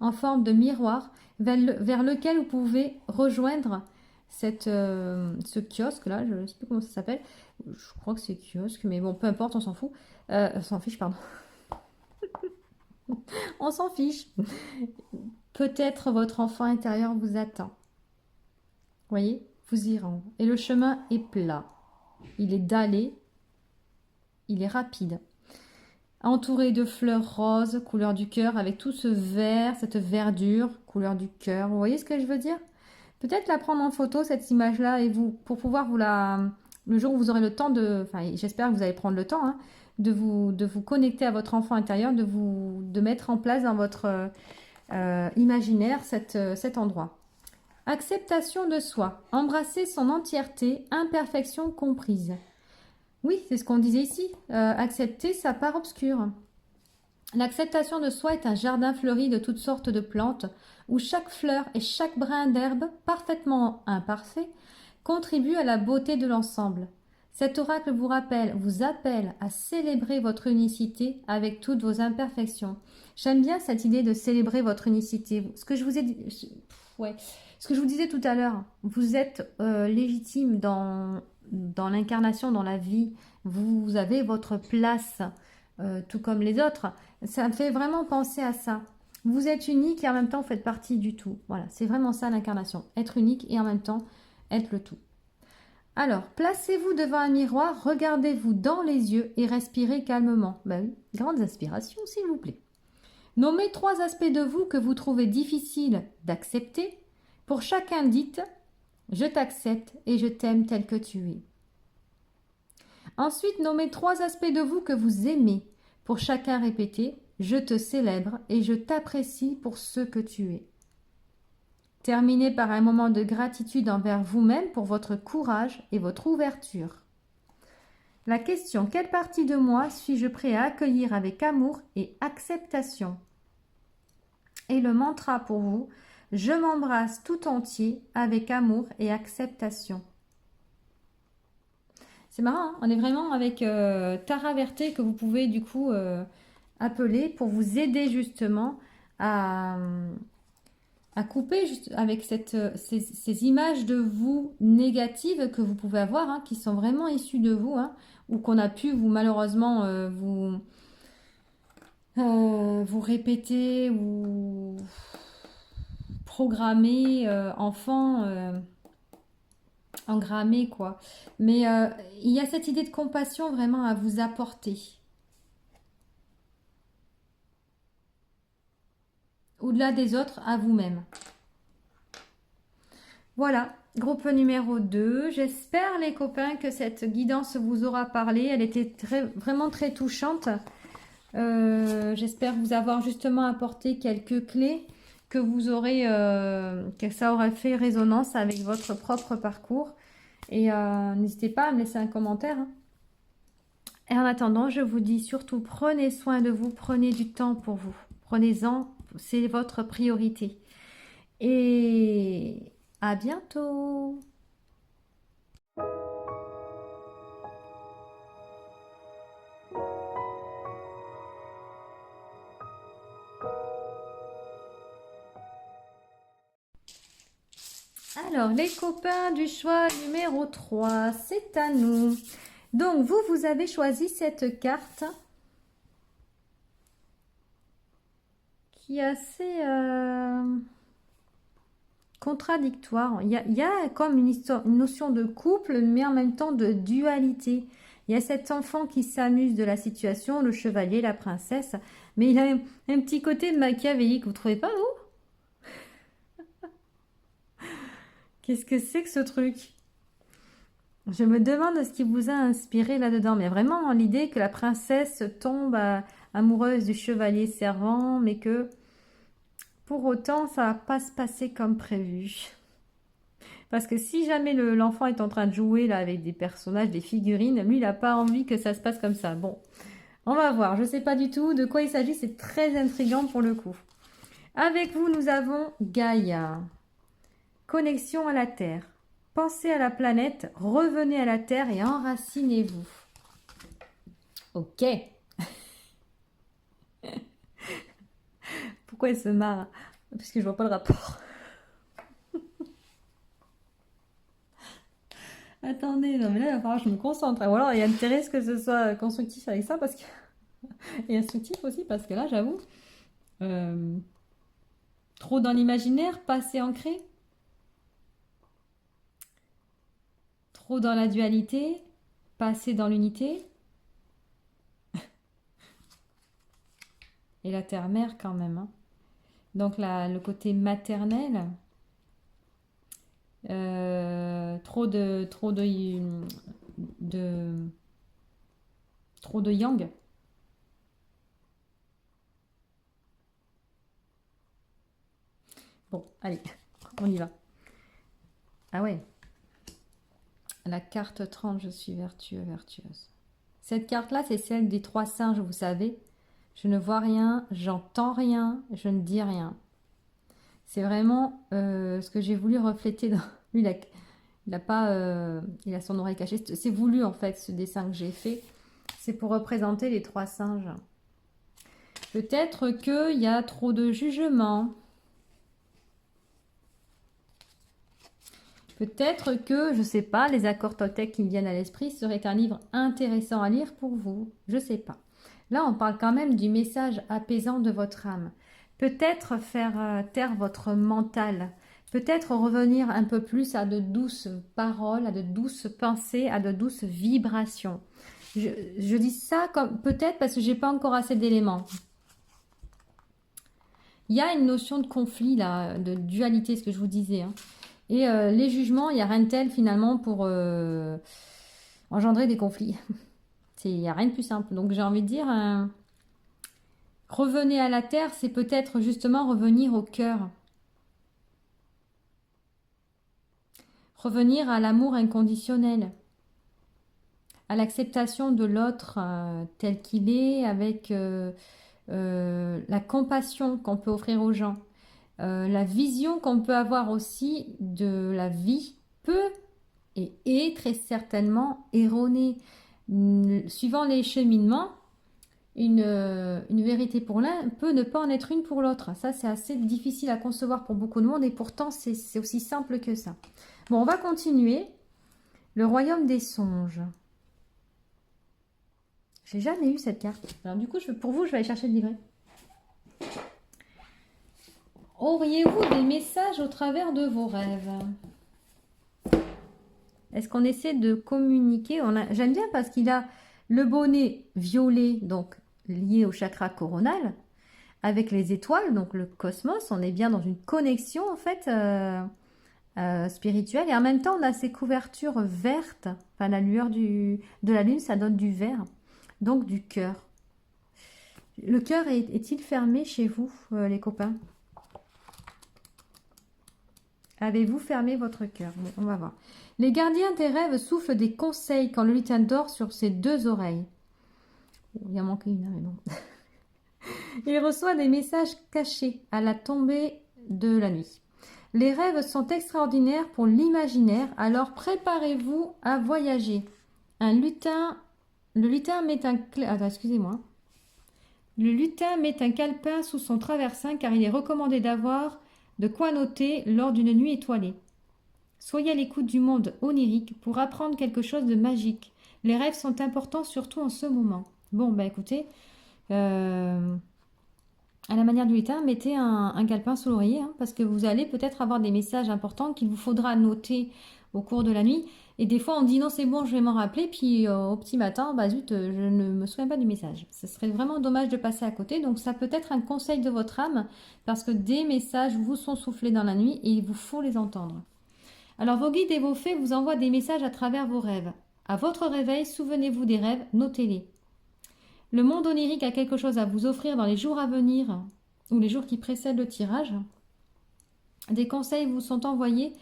en forme de miroir vers lequel vous pouvez rejoindre ce kiosque là, je ne sais plus comment ça s'appelle, je crois que c'est kiosque, mais bon, peu importe, on s'en fout, on s'en fiche, pardon, on s'en fiche. Peut-être votre enfant intérieur vous attend. Voyez, vous y rendez. Et le chemin est plat, il est dallé, il est rapide. Entouré de fleurs roses, couleur du cœur, avec tout ce vert, cette verdure, couleur du cœur. Vous voyez ce que je veux dire? Peut-être la prendre en photo, cette image-là, et vous, pour pouvoir vous la... Le jour où vous aurez le temps de... Enfin, j'espère que vous allez prendre le temps, hein, de vous connecter à votre enfant intérieur, de mettre en place dans votre imaginaire cet endroit. Acceptation de soi. Embrasser son entièreté, imperfection comprise. Oui, c'est ce qu'on disait ici. Accepter sa part obscure. L'acceptation de soi est un jardin fleuri de toutes sortes de plantes, où chaque fleur et chaque brin d'herbe, parfaitement imparfait, contribue à la beauté de l'ensemble. Cet oracle vous appelle à célébrer votre unicité avec toutes vos imperfections. J'aime bien cette idée de célébrer votre unicité. Ce que je vous ai dit, ce que je vous disais tout à l'heure, vous êtes légitime dans l'incarnation, dans la vie. Vous avez votre place, tout comme les autres. Ça me fait vraiment penser à ça. Vous êtes unique et en même temps vous faites partie du tout. Voilà, c'est vraiment ça l'incarnation. Être unique et en même temps être le tout. Alors, placez-vous devant un miroir, regardez-vous dans les yeux et respirez calmement. Ben oui, grandes inspirations s'il vous plaît. Nommez 3 aspects de vous que vous trouvez difficiles d'accepter. Pour chacun dites « Je t'accepte et je t'aime tel que tu es ». Ensuite, nommez 3 aspects de vous que vous aimez. Pour chacun répétez « Je te célèbre et je t'apprécie pour ce que tu es ». Terminez par un moment de gratitude envers vous-même pour votre courage et votre ouverture. La question « Quelle partie de moi suis-je prêt à accueillir avec amour et acceptation ?» Et le mantra pour vous « Je m'embrasse tout entier avec amour et acceptation ». C'est marrant, hein, on est vraiment avec Tara Verté que vous pouvez du coup appeler pour vous aider justement à couper juste avec ces images de vous négatives que vous pouvez avoir, hein, qui sont vraiment issues de vous, hein, ou qu'on a pu vous malheureusement vous répéter ou programmer enfant engrammé quoi. Mais il y a cette idée de compassion vraiment à vous apporter. Au-delà des autres, à vous-même. Voilà, groupe numéro 2. J'espère les copains que cette guidance vous aura parlé. Elle était vraiment très touchante. J'espère vous avoir justement apporté quelques clés que vous aurez, que ça aura fait résonance avec votre propre parcours. Et n'hésitez pas à me laisser un commentaire, hein. Et en attendant, je vous dis surtout, prenez soin de vous, prenez du temps pour vous. Prenez-en, c'est votre priorité. Et à bientôt! Alors, les copains du choix numéro 3, c'est à nous. Donc, vous avez choisi cette carte qui est assez contradictoire. Il y a comme une notion de couple, mais en même temps de dualité. Il y a cet enfant qui s'amuse de la situation, le chevalier, la princesse, mais il a un petit côté machiavélique, vous ne trouvez pas, vous? Qu'est-ce que c'est que ce truc? Je me demande ce qui vous a inspiré là-dedans. Mais vraiment, l'idée que la princesse tombe amoureuse du chevalier servant, mais que pour autant, ça ne va pas se passer comme prévu. Parce que si jamais l'enfant est en train de jouer là, avec des personnages, des figurines, lui, il n'a pas envie que ça se passe comme ça. Bon, on va voir. Je ne sais pas du tout de quoi il s'agit. C'est très intriguant pour le coup. Avec vous, nous avons Gaïa. Connexion à la Terre. Pensez à la planète, revenez à la Terre et enracinez-vous. Ok. Pourquoi elle se marre? Parce que je vois pas le rapport. Attendez, non mais là, il va falloir que je me concentre. Ou alors, il y a intérêt à ce que ce soit constructif avec ça, parce que... et instructif aussi, parce que là, j'avoue, euh, trop dans l'imaginaire, pas assez ancré. Trop dans la dualité, pas assez dans l'unité. Et la terre-mère quand même. Hein. Donc le côté maternel, de trop de yang. Bon, allez, on y va. Ah ouais. La carte 30, je suis vertueux, vertueuse. Cette carte-là, c'est celle des 3 singes, vous savez. Je ne vois rien, j'entends rien, je ne dis rien. C'est vraiment ce que j'ai voulu refléter dans... Lui, il a pas... il a son oreille cachée. C'est voulu, en fait, ce dessin que j'ai fait. C'est pour représenter les 3 singes. Peut-être qu'il y a trop de jugement. Peut-être que, je ne sais pas, les accords Toltec qui me viennent à l'esprit seraient un livre intéressant à lire pour vous. Je ne sais pas. Là, on parle quand même du message apaisant de votre âme. Peut-être faire taire votre mental. Peut-être revenir un peu plus à de douces paroles, à de douces pensées, à de douces vibrations. Je dis ça comme peut-être parce que j'ai pas encore assez d'éléments. Il y a une notion de conflit là, de dualité, ce que je vous disais. Hein. Et les jugements, il n'y a rien de tel finalement pour engendrer des conflits. Il n'y a rien de plus simple. Donc j'ai envie de dire, revenez à la terre, c'est peut-être justement revenir au cœur. Revenir à l'amour inconditionnel. À l'acceptation de l'autre tel qu'il est, avec la compassion qu'on peut offrir aux gens. La vision qu'on peut avoir aussi de la vie peut et est très certainement erronée. Suivant les cheminements, une vérité pour l'un peut ne pas en être une pour l'autre. Ça, c'est assez difficile à concevoir pour beaucoup de monde et pourtant, c'est aussi simple que ça. Bon, on va continuer. Le royaume des songes. J'ai jamais eu cette carte. Alors du coup, pour vous, je vais aller chercher le livret. Auriez-vous des messages au travers de vos rêves? Est-ce qu'on essaie de communiquer? J'aime bien parce qu'il a le bonnet violet, donc lié au chakra coronal, avec les étoiles, donc le cosmos. On est bien dans une connexion en fait spirituelle. Et en même temps, on a ces couvertures vertes. Enfin, la lueur de la lune, ça donne du vert, donc du cœur. Le cœur est-il fermé chez vous, les copains? Avez-vous fermé votre cœur? Bon, on va voir. Les gardiens des rêves soufflent des conseils quand le lutin dort sur ses 2 oreilles. Il en manque une, mais bon. Il reçoit des messages cachés à la tombée de la nuit. Les rêves sont extraordinaires pour l'imaginaire, alors préparez-vous à voyager. Le lutin met un... excusez-moi. Le lutin met un calepin sous son traversin car il est recommandé d'avoir de quoi noter lors d'une nuit étoilée. Soyez à l'écoute du monde onirique pour apprendre quelque chose de magique. Les rêves sont importants surtout en ce moment. Bon, bah écoutez, à la manière du lutin, mettez un calepin sous l'oreiller hein, parce que vous allez peut-être avoir des messages importants qu'il vous faudra noter au cours de la nuit. Et des fois, on dit non, c'est bon, je vais m'en rappeler. Puis au petit matin, bah zut, je ne me souviens pas du message. Ce serait vraiment dommage de passer à côté. Donc, ça peut être un conseil de votre âme parce que des messages vous sont soufflés dans la nuit et il vous faut les entendre. Alors, vos guides et vos fées vous envoient des messages à travers vos rêves. À votre réveil, souvenez-vous des rêves, notez-les. Le monde onirique a quelque chose à vous offrir dans les jours à venir ou les jours qui précèdent le tirage. Des conseils vous sont envoyés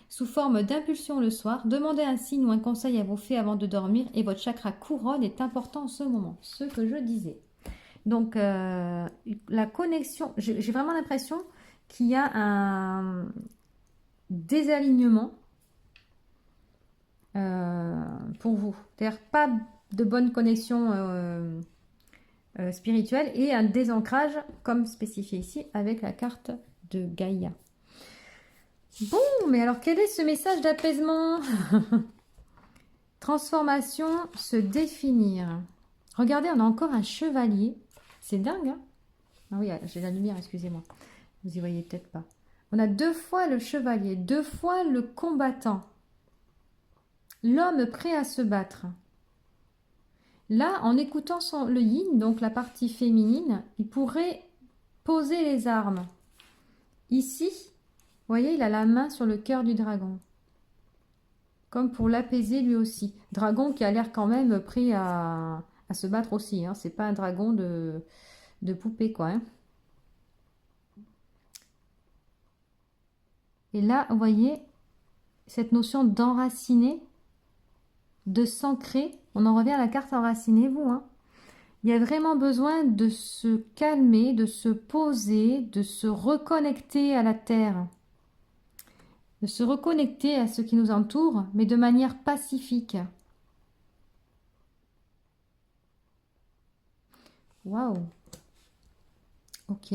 sous forme d'impulsion le soir. Demandez un signe ou un conseil à vos fées avant de dormir et votre chakra couronne est important en ce moment. Ce que je disais. Donc, la connexion, j'ai vraiment l'impression qu'il y a un désalignement pour vous. C'est-à-dire pas de bonne connexion spirituelle et un désancrage, comme spécifié ici, avec la carte de Gaïa. Bon, mais alors quel est ce message d'apaisement? Transformation, se définir. Regardez, on a encore un chevalier. C'est dingue, hein? Ah oui, j'ai la lumière, excusez-moi. Vous y voyez peut-être pas. On a 2 fois le chevalier, 2 fois le combattant. L'homme prêt à se battre. Là, en écoutant le yin, donc la partie féminine, il pourrait poser les armes. Ici, vous voyez, il a la main sur le cœur du dragon. Comme pour l'apaiser lui aussi. Dragon qui a l'air quand même prêt à se battre aussi. Hein. C'est pas un dragon de poupée, quoi. Hein. Et là, vous voyez, cette notion d'enraciner, de s'ancrer. On en revient à la carte enracinez-vous. Hein. Il y a vraiment besoin de se calmer, de se poser, de se reconnecter à la terre. De se reconnecter à ce qui nous entoure, mais de manière pacifique. Waouh. Ok.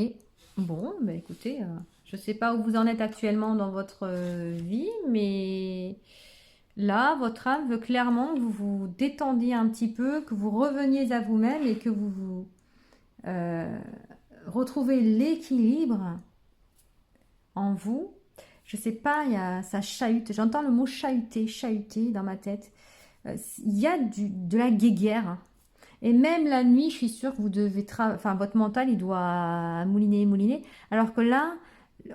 Bon, bah écoutez, je ne sais pas où vous en êtes actuellement dans votre vie, mais là, votre âme veut clairement que vous vous détendiez un petit peu, que vous reveniez à vous-même et que vous retrouvez l'équilibre en vous. Je sais pas, ça chahute. J'entends le mot chahuter, chahuter dans ma tête. Il y a de la guéguerre. Et même la nuit, je suis sûre que vous devez... Enfin, votre mental, il doit mouliner, mouliner. Alors que là,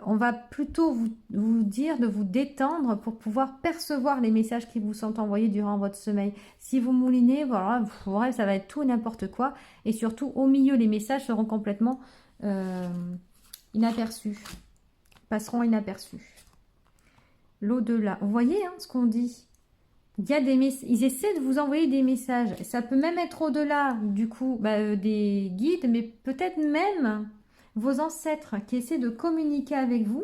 on va plutôt vous dire de vous détendre pour pouvoir percevoir les messages qui vous sont envoyés durant votre sommeil. Si vous moulinez, voilà, vos rêves, ça va être tout et n'importe quoi. Et surtout, au milieu, les messages seront complètement inaperçus. Passeront inaperçus. L'au-delà. Vous voyez hein, ce qu'on dit? Il y a ils essaient de vous envoyer des messages. Ça peut même être au-delà, du coup, des guides, mais peut-être même vos ancêtres qui essaient de communiquer avec vous.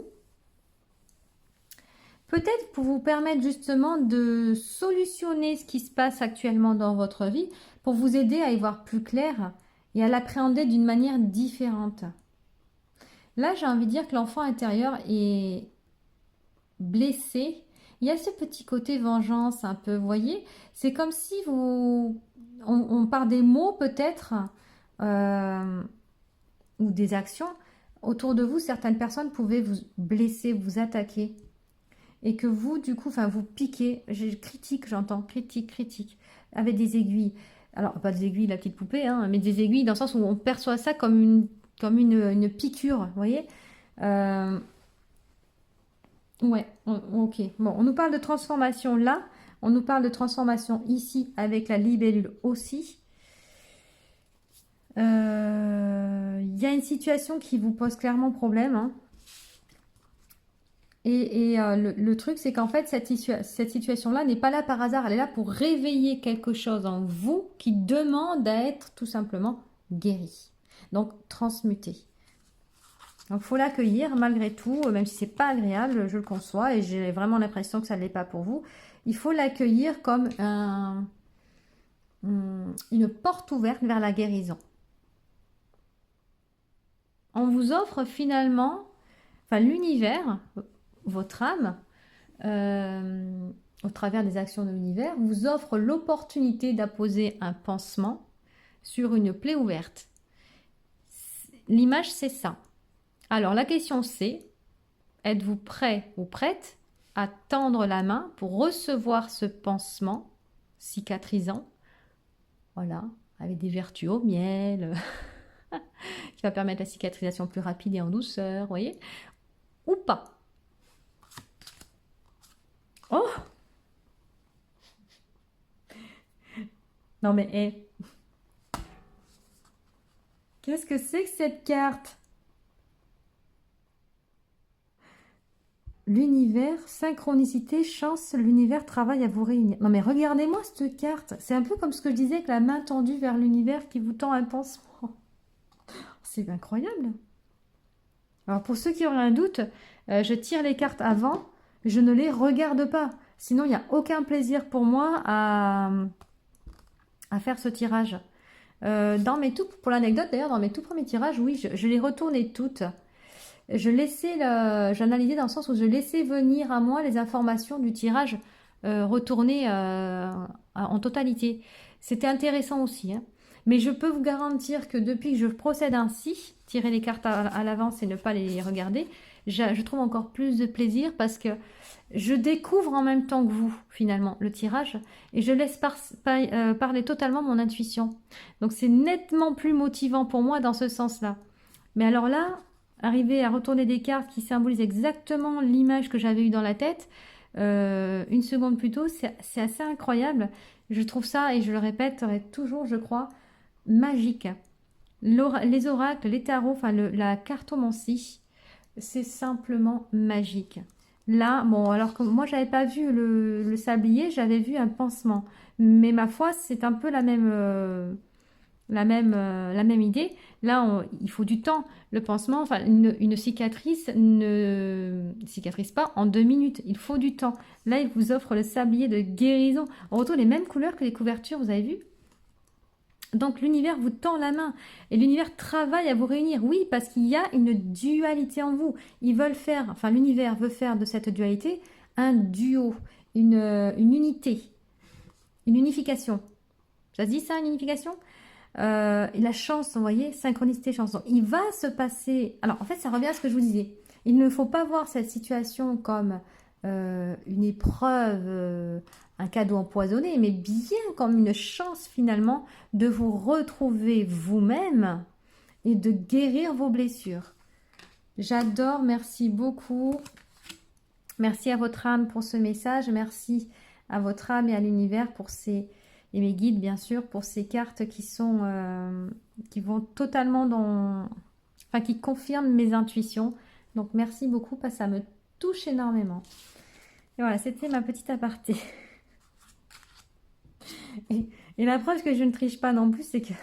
Peut-être pour vous permettre justement de solutionner ce qui se passe actuellement dans votre vie, pour vous aider à y voir plus clair et à l'appréhender d'une manière différente. Là, j'ai envie de dire que l'enfant intérieur est blessé. Il y a ce petit côté vengeance un peu, vous voyez. C'est comme si on par des mots peut-être, ou des actions, autour de vous, certaines personnes pouvaient vous blesser, vous attaquer. Et que vous, du coup, enfin, vous piquez. J'entends, critique, avec des aiguilles. Alors, pas des aiguilles, la petite poupée, hein, mais des aiguilles dans le sens où on perçoit ça comme une piqûre, vous voyez. Ouais, ok. Bon, on nous parle de transformation là. On nous parle de transformation ici avec la libellule aussi. Il y a une situation qui vous pose clairement problème. Hein. Et le truc, c'est qu'en fait, cette situation-là n'est pas là par hasard. Elle est là pour réveiller quelque chose en vous qui demande à être tout simplement guéri. Donc, transmuté. Donc, il faut l'accueillir malgré tout, même si c'est pas agréable, je le conçois, et j'ai vraiment l'impression que ça ne l'est pas pour vous. Il faut l'accueillir comme une porte ouverte vers la guérison. On vous offre finalement, enfin l'univers, votre âme, au travers des actions de l'univers, vous offre l'opportunité d'apposer un pansement sur une plaie ouverte. L'image, c'est ça. Alors, la question c'est, êtes-vous prêt ou prête à tendre la main pour recevoir ce pansement cicatrisant? Voilà, avec des vertus au miel, qui va permettre la cicatrisation plus rapide et en douceur, vous voyez? Ou pas? Oh! Non mais, qu'est-ce que c'est que cette carte? L'univers, synchronicité, chance, l'univers travaille à vous réunir. Non mais regardez-moi cette carte. C'est un peu comme ce que je disais avec la main tendue vers l'univers qui vous tend un pansement. c'est incroyable. Alors pour ceux qui auraient un doute, je tire les cartes avant, je ne les regarde pas. Sinon, il n'y a aucun plaisir pour moi à faire ce tirage. Pour l'anecdote d'ailleurs, dans mes tout premiers tirages, oui, je les retournais toutes. J'analysais dans le sens où je laissais venir à moi les informations du tirage retournées en totalité. C'était intéressant aussi, hein. Mais je peux vous garantir que depuis que je procède ainsi, tirer les cartes à l'avance et ne pas les regarder, je trouve encore plus de plaisir parce que je découvre en même temps que vous, finalement, le tirage et je laisse parler totalement mon intuition. Donc c'est nettement plus motivant pour moi dans ce sens-là. Mais alors là, arriver à retourner des cartes qui symbolisent exactement l'image que j'avais eue dans la tête, une seconde plus tôt, c'est assez incroyable. Je trouve ça, et je le répéterai toujours, je crois, magique. Les oracles, les tarots, enfin la cartomancie, c'est simplement magique. Là, bon, alors que moi, j'avais pas vu le sablier, j'avais vu un pansement. Mais ma foi, c'est un peu la même idée. Là, il faut du temps. Le pansement, enfin, une cicatrice ne cicatrise pas en 2 minutes. Il faut du temps. Là, il vous offre le sablier de guérison. On retrouve les mêmes couleurs que les couvertures, vous avez vu? Donc, l'univers vous tend la main. Et l'univers travaille à vous réunir. Oui, parce qu'il y a une dualité en vous. L'univers veut faire de cette dualité un duo, une unité, une unification. Ça se dit ça, une unification? La chance, vous voyez, synchronicité, chance. Donc, il va se passer... Alors, en fait, ça revient à ce que je vous disais. Il ne faut pas voir cette situation comme une épreuve, un cadeau empoisonné, mais bien comme une chance, finalement, de vous retrouver vous-même et de guérir vos blessures. J'adore, merci beaucoup. Merci à votre âme pour ce message. Merci à votre âme et à l'univers pour ces... et mes guides, bien sûr, pour ces cartes qui vont totalement qui confirment mes intuitions. Donc, merci beaucoup, parce que ça me touche énormément. Et voilà, c'était ma petite aparté. Et la preuve que je ne triche pas non plus, c'est qu'il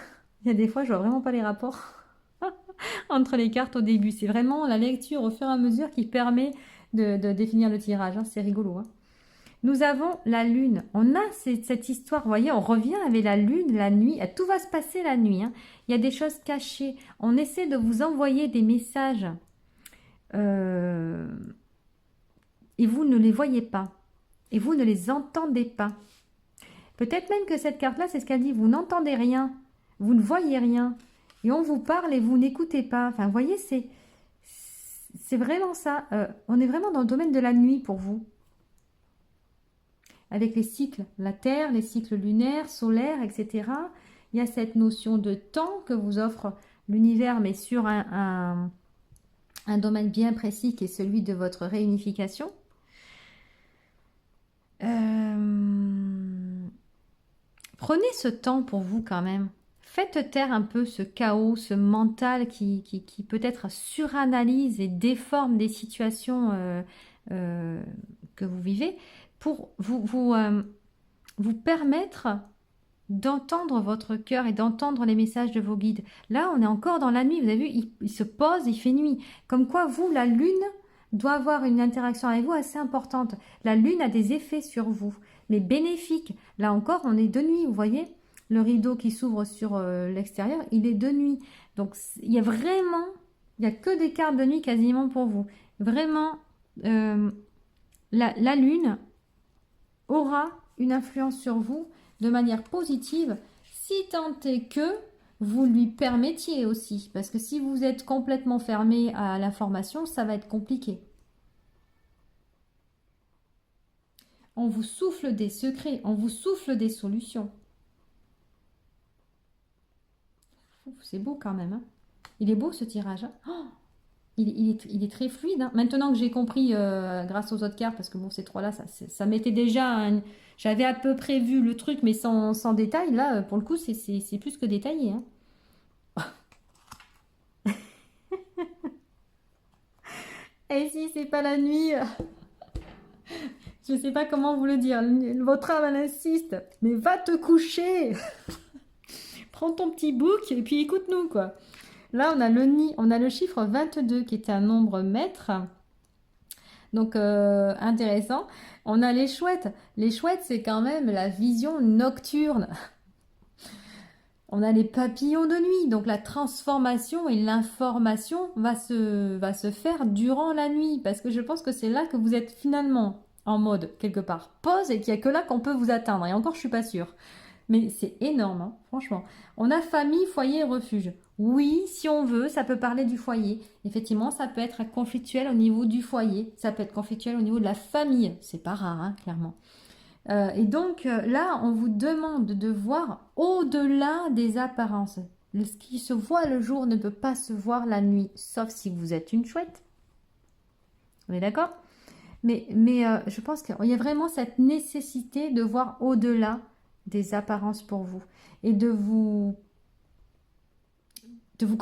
y a des fois, je vois vraiment pas les rapports entre les cartes au début. C'est vraiment la lecture au fur et à mesure qui permet de définir le tirage, hein. C'est rigolo, hein. Nous avons la lune. On a cette histoire, vous voyez, on revient avec la lune, la nuit. Tout va se passer la nuit, hein. Il y a des choses cachées. On essaie de vous envoyer des messages et vous ne les voyez pas. Et vous ne les entendez pas. Peut-être même que cette carte-là, c'est ce qu'elle dit. Vous n'entendez rien. Vous ne voyez rien. Et on vous parle et vous n'écoutez pas. Enfin, vous voyez, c'est vraiment ça. On est vraiment dans le domaine de la nuit pour vous. Avec les cycles, la Terre, les cycles lunaires, solaires, etc. Il y a cette notion de temps que vous offre l'univers, mais sur un domaine bien précis qui est celui de votre réunification. Prenez ce temps pour vous quand même. Faites taire un peu ce chaos, ce mental qui peut-être suranalyse et déforme des situations que vous vivez, pour vous permettre d'entendre votre cœur et d'entendre les messages de vos guides. Là, on est encore dans la nuit. Vous avez vu, il se pose, il fait nuit. Comme quoi, vous, la lune, doit avoir une interaction avec vous assez importante. La lune a des effets sur vous, mais bénéfiques. Là encore, on est de nuit, vous voyez. Le rideau qui s'ouvre sur l'extérieur, il est de nuit. Donc, il y a que des cartes de nuit quasiment pour vous. Vraiment, la lune aura une influence sur vous de manière positive, si tant est que vous lui permettiez aussi. Parce que si vous êtes complètement fermé à l'information, ça va être compliqué. On vous souffle des secrets, on vous souffle des solutions. C'est beau quand même, hein. Il est beau ce tirage, hein. Oh, il est très fluide, hein. Maintenant que j'ai compris grâce aux autres cartes, parce que bon, ces trois-là, ça m'était déjà... J'avais à peu près vu le truc, mais sans détail. Là, pour le coup, c'est plus que détaillé, hein. Et si c'est pas la nuit, je sais pas comment vous le dire. Votre âme, elle insiste. Mais va te coucher. Prends ton petit bouc et puis écoute-nous, quoi. Là, on a le nid, on a le chiffre 22 qui est un nombre maître. Donc, intéressant. On a les chouettes. Les chouettes, c'est quand même la vision nocturne. On a les papillons de nuit. Donc, la transformation et l'information va se faire durant la nuit. Parce que je pense que c'est là que vous êtes finalement en mode, quelque part, pause et qu'il n'y a que là qu'on peut vous atteindre. Et encore, je suis pas sûre. Mais c'est énorme, hein, franchement. On a famille, foyer, refuge. Oui, si on veut, ça peut parler du foyer. Effectivement, ça peut être conflictuel au niveau du foyer. Ça peut être conflictuel au niveau de la famille. C'est pas rare, hein, clairement. Et donc là, on vous demande de voir au-delà des apparences. Ce qui se voit le jour ne peut pas se voir la nuit, sauf si vous êtes une chouette. On est d'accord? Mais je pense qu'il y a vraiment cette nécessité de voir au-delà des apparences pour vous et de vous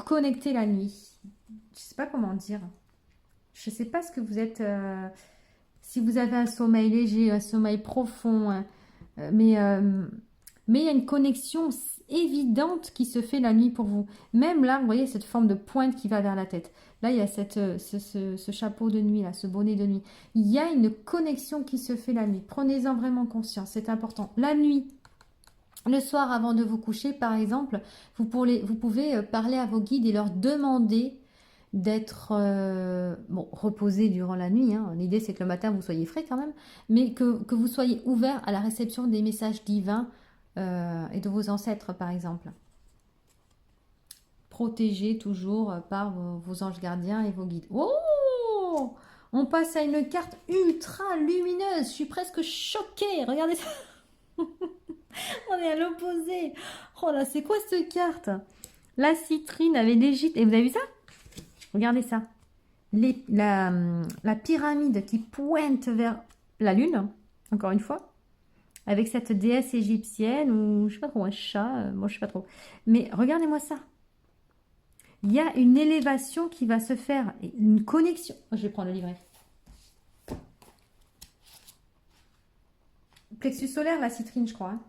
connecter la nuit. Je sais pas comment dire. Je sais pas ce que vous êtes. Si vous avez un sommeil léger, un sommeil profond, hein, mais il y a une connexion évidente qui se fait la nuit pour vous. Même là, vous voyez cette forme de pointe qui va vers la tête. Là, il y a ce chapeau de nuit, là, ce bonnet de nuit. Il y a une connexion qui se fait la nuit. Prenez-en vraiment conscience, c'est important. La nuit, le soir avant de vous coucher, par exemple, vous pouvez parler à vos guides et leur demander d'être reposé durant la nuit. Hein. L'idée, c'est que le matin, vous soyez frais quand même, mais que vous soyez ouvert à la réception des messages divins et de vos ancêtres, par exemple. Protégés toujours par vos anges gardiens et vos guides. Oh! On passe à une carte ultra lumineuse. Je suis presque choquée. Regardez ça. On est à l'opposé. Oh là, c'est quoi cette carte? La citrine avec l'Égypte. Et vous avez vu ça? Regardez ça. La pyramide qui pointe vers la lune, encore une fois, avec cette déesse égyptienne ou je sais pas trop, un chat, moi je sais pas trop. Mais regardez-moi ça. Il y a une élévation qui va se faire, une connexion. Oh, je vais prendre le livret. Plexus solaire, la citrine, je crois. Hein.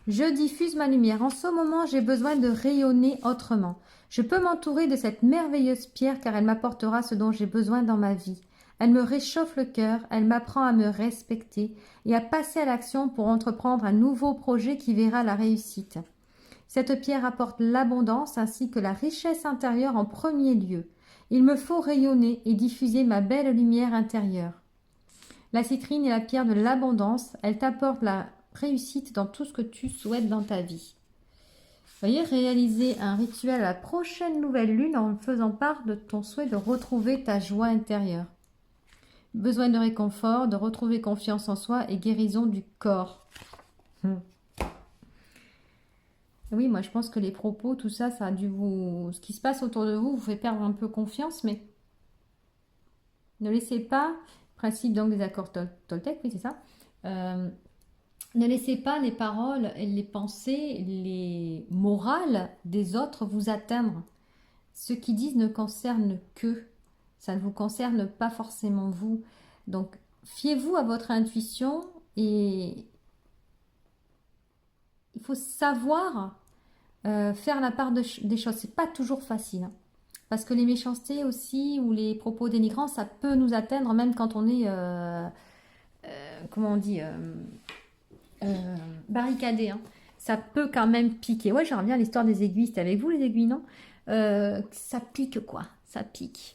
Je diffuse ma lumière. En ce moment, j'ai besoin de rayonner autrement. Je peux m'entourer de cette merveilleuse pierre car elle m'apportera ce dont j'ai besoin dans ma vie. Elle me réchauffe le cœur, elle m'apprend à me respecter et à passer à l'action pour entreprendre un nouveau projet qui verra la réussite. Cette pierre apporte l'abondance ainsi que la richesse intérieure en premier lieu. Il me faut rayonner et diffuser ma belle lumière intérieure. La citrine est la pierre de l'abondance, elle t'apporte la réussite dans tout ce que tu souhaites dans ta vie. Veuillez réaliser un rituel à la prochaine nouvelle lune en faisant part de ton souhait de retrouver ta joie intérieure. Besoin de réconfort, de retrouver confiance en soi et guérison du corps. Oui, moi je pense que les propos, tout ça, ça a dû vous... Ce qui se passe autour de vous vous fait perdre un peu confiance, mais ne laissez pas, principe donc des accords Toltec, oui c'est ça, ne laissez pas les paroles, les pensées, les morales des autres vous atteindre. Ce qu'ils disent ne concerne qu'eux. Ça ne vous concerne pas forcément vous. Donc, fiez-vous à votre intuition et il faut savoir faire la part des choses. C'est pas toujours facile. Hein. Parce que les méchancetés aussi ou les propos dénigrants, ça peut nous atteindre même quand on est, comment on dit, barricadé. Hein. Ça peut quand même piquer. Ouais, j'en reviens à l'histoire des aiguilles. C'était avec vous les aiguilles, non? Ça pique quoi. Ça pique.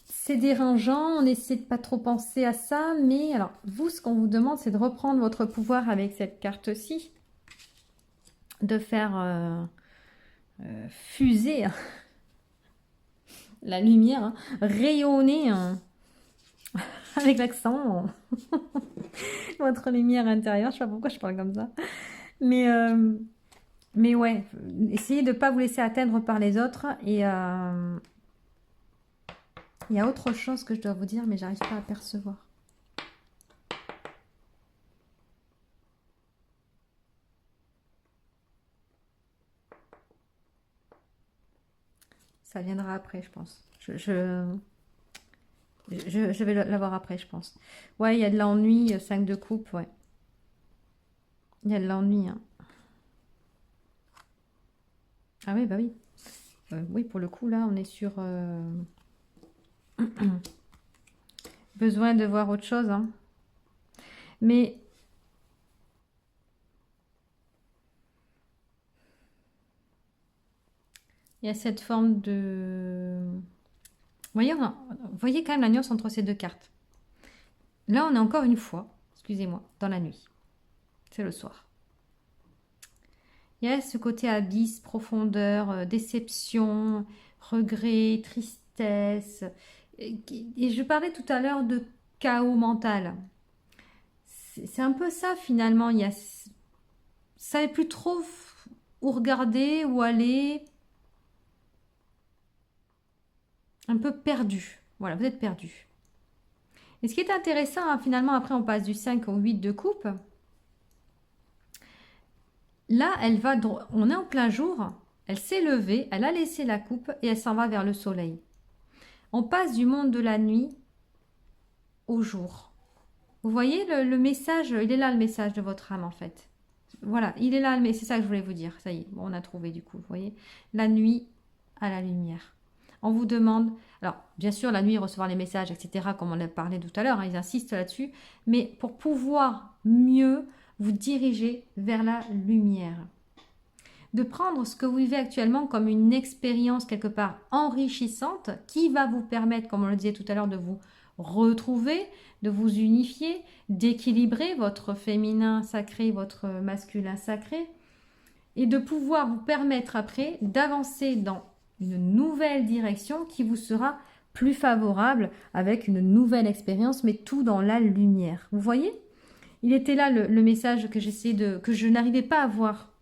C'est dérangeant, on essaie de pas trop penser à ça, mais alors vous, ce qu'on vous demande, c'est de reprendre votre pouvoir avec cette carte-ci, de faire fuser la lumière, hein, rayonner avec l'accent votre lumière intérieure. Je sais pas pourquoi je parle comme ça, mais ouais, essayez de ne pas vous laisser atteindre par les autres et il y a autre chose que je dois vous dire, mais j'arrive pas à percevoir. Ça viendra après, je pense. Je vais l'avoir après, je pense. Ouais, il y a de l'ennui, 5 de coupe, ouais. Il y a de l'ennui, hein. Ah oui, bah oui. Oui, pour le coup, là, on est sur besoin de voir autre chose, hein. Mais il y a cette forme de... Vous voyez quand même la nuance entre ces deux cartes. Là, on est encore une fois, excusez-moi, dans la nuit. C'est le soir. Il y a ce côté abysse, profondeur, déception, regret, tristesse. Et je parlais tout à l'heure de chaos mental. C'est un peu ça finalement. Il y a, ça n'est plus trop où regarder, où aller. Un peu perdu. Voilà, vous êtes perdu. Et ce qui est intéressant, hein, finalement, après on passe du 5 au 8 de coupe. Là, on est en plein jour. Elle s'est levée, elle a laissé la coupe et elle s'en va vers le soleil. On passe du monde de la nuit au jour. Vous voyez le message, il est là le message de votre âme en fait. Voilà, il est là, mais c'est ça que je voulais vous dire. Ça y est, bon, on a trouvé du coup, vous voyez. La nuit à la lumière. On vous demande, alors bien sûr la nuit recevoir les messages, etc., comme on a parlé tout à l'heure, hein, ils insistent là-dessus, mais pour pouvoir mieux vous diriger vers la lumière. De prendre ce que vous vivez actuellement comme une expérience quelque part enrichissante qui va vous permettre, comme on le disait tout à l'heure, de vous retrouver, de vous unifier, d'équilibrer votre féminin sacré, votre masculin sacré, et de pouvoir vous permettre après d'avancer dans une nouvelle direction qui vous sera plus favorable avec une nouvelle expérience, mais tout dans la lumière. Vous voyez? Il était là le message que que je n'arrivais pas à voir.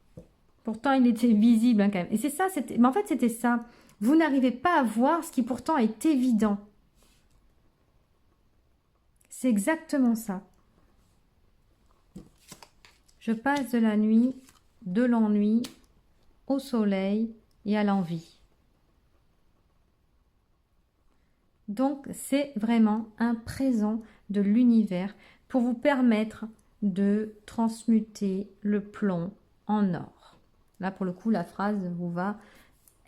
Pourtant, il était visible hein, quand même. Et c'est ça, mais en fait, c'était ça. Vous n'arrivez pas à voir ce qui pourtant est évident. C'est exactement ça. Je passe de la nuit, de l'ennui, au soleil et à l'envie. Donc, c'est vraiment un présent de l'univers pour vous permettre de transmuter le plomb en or. Là, pour le coup, la phrase vous va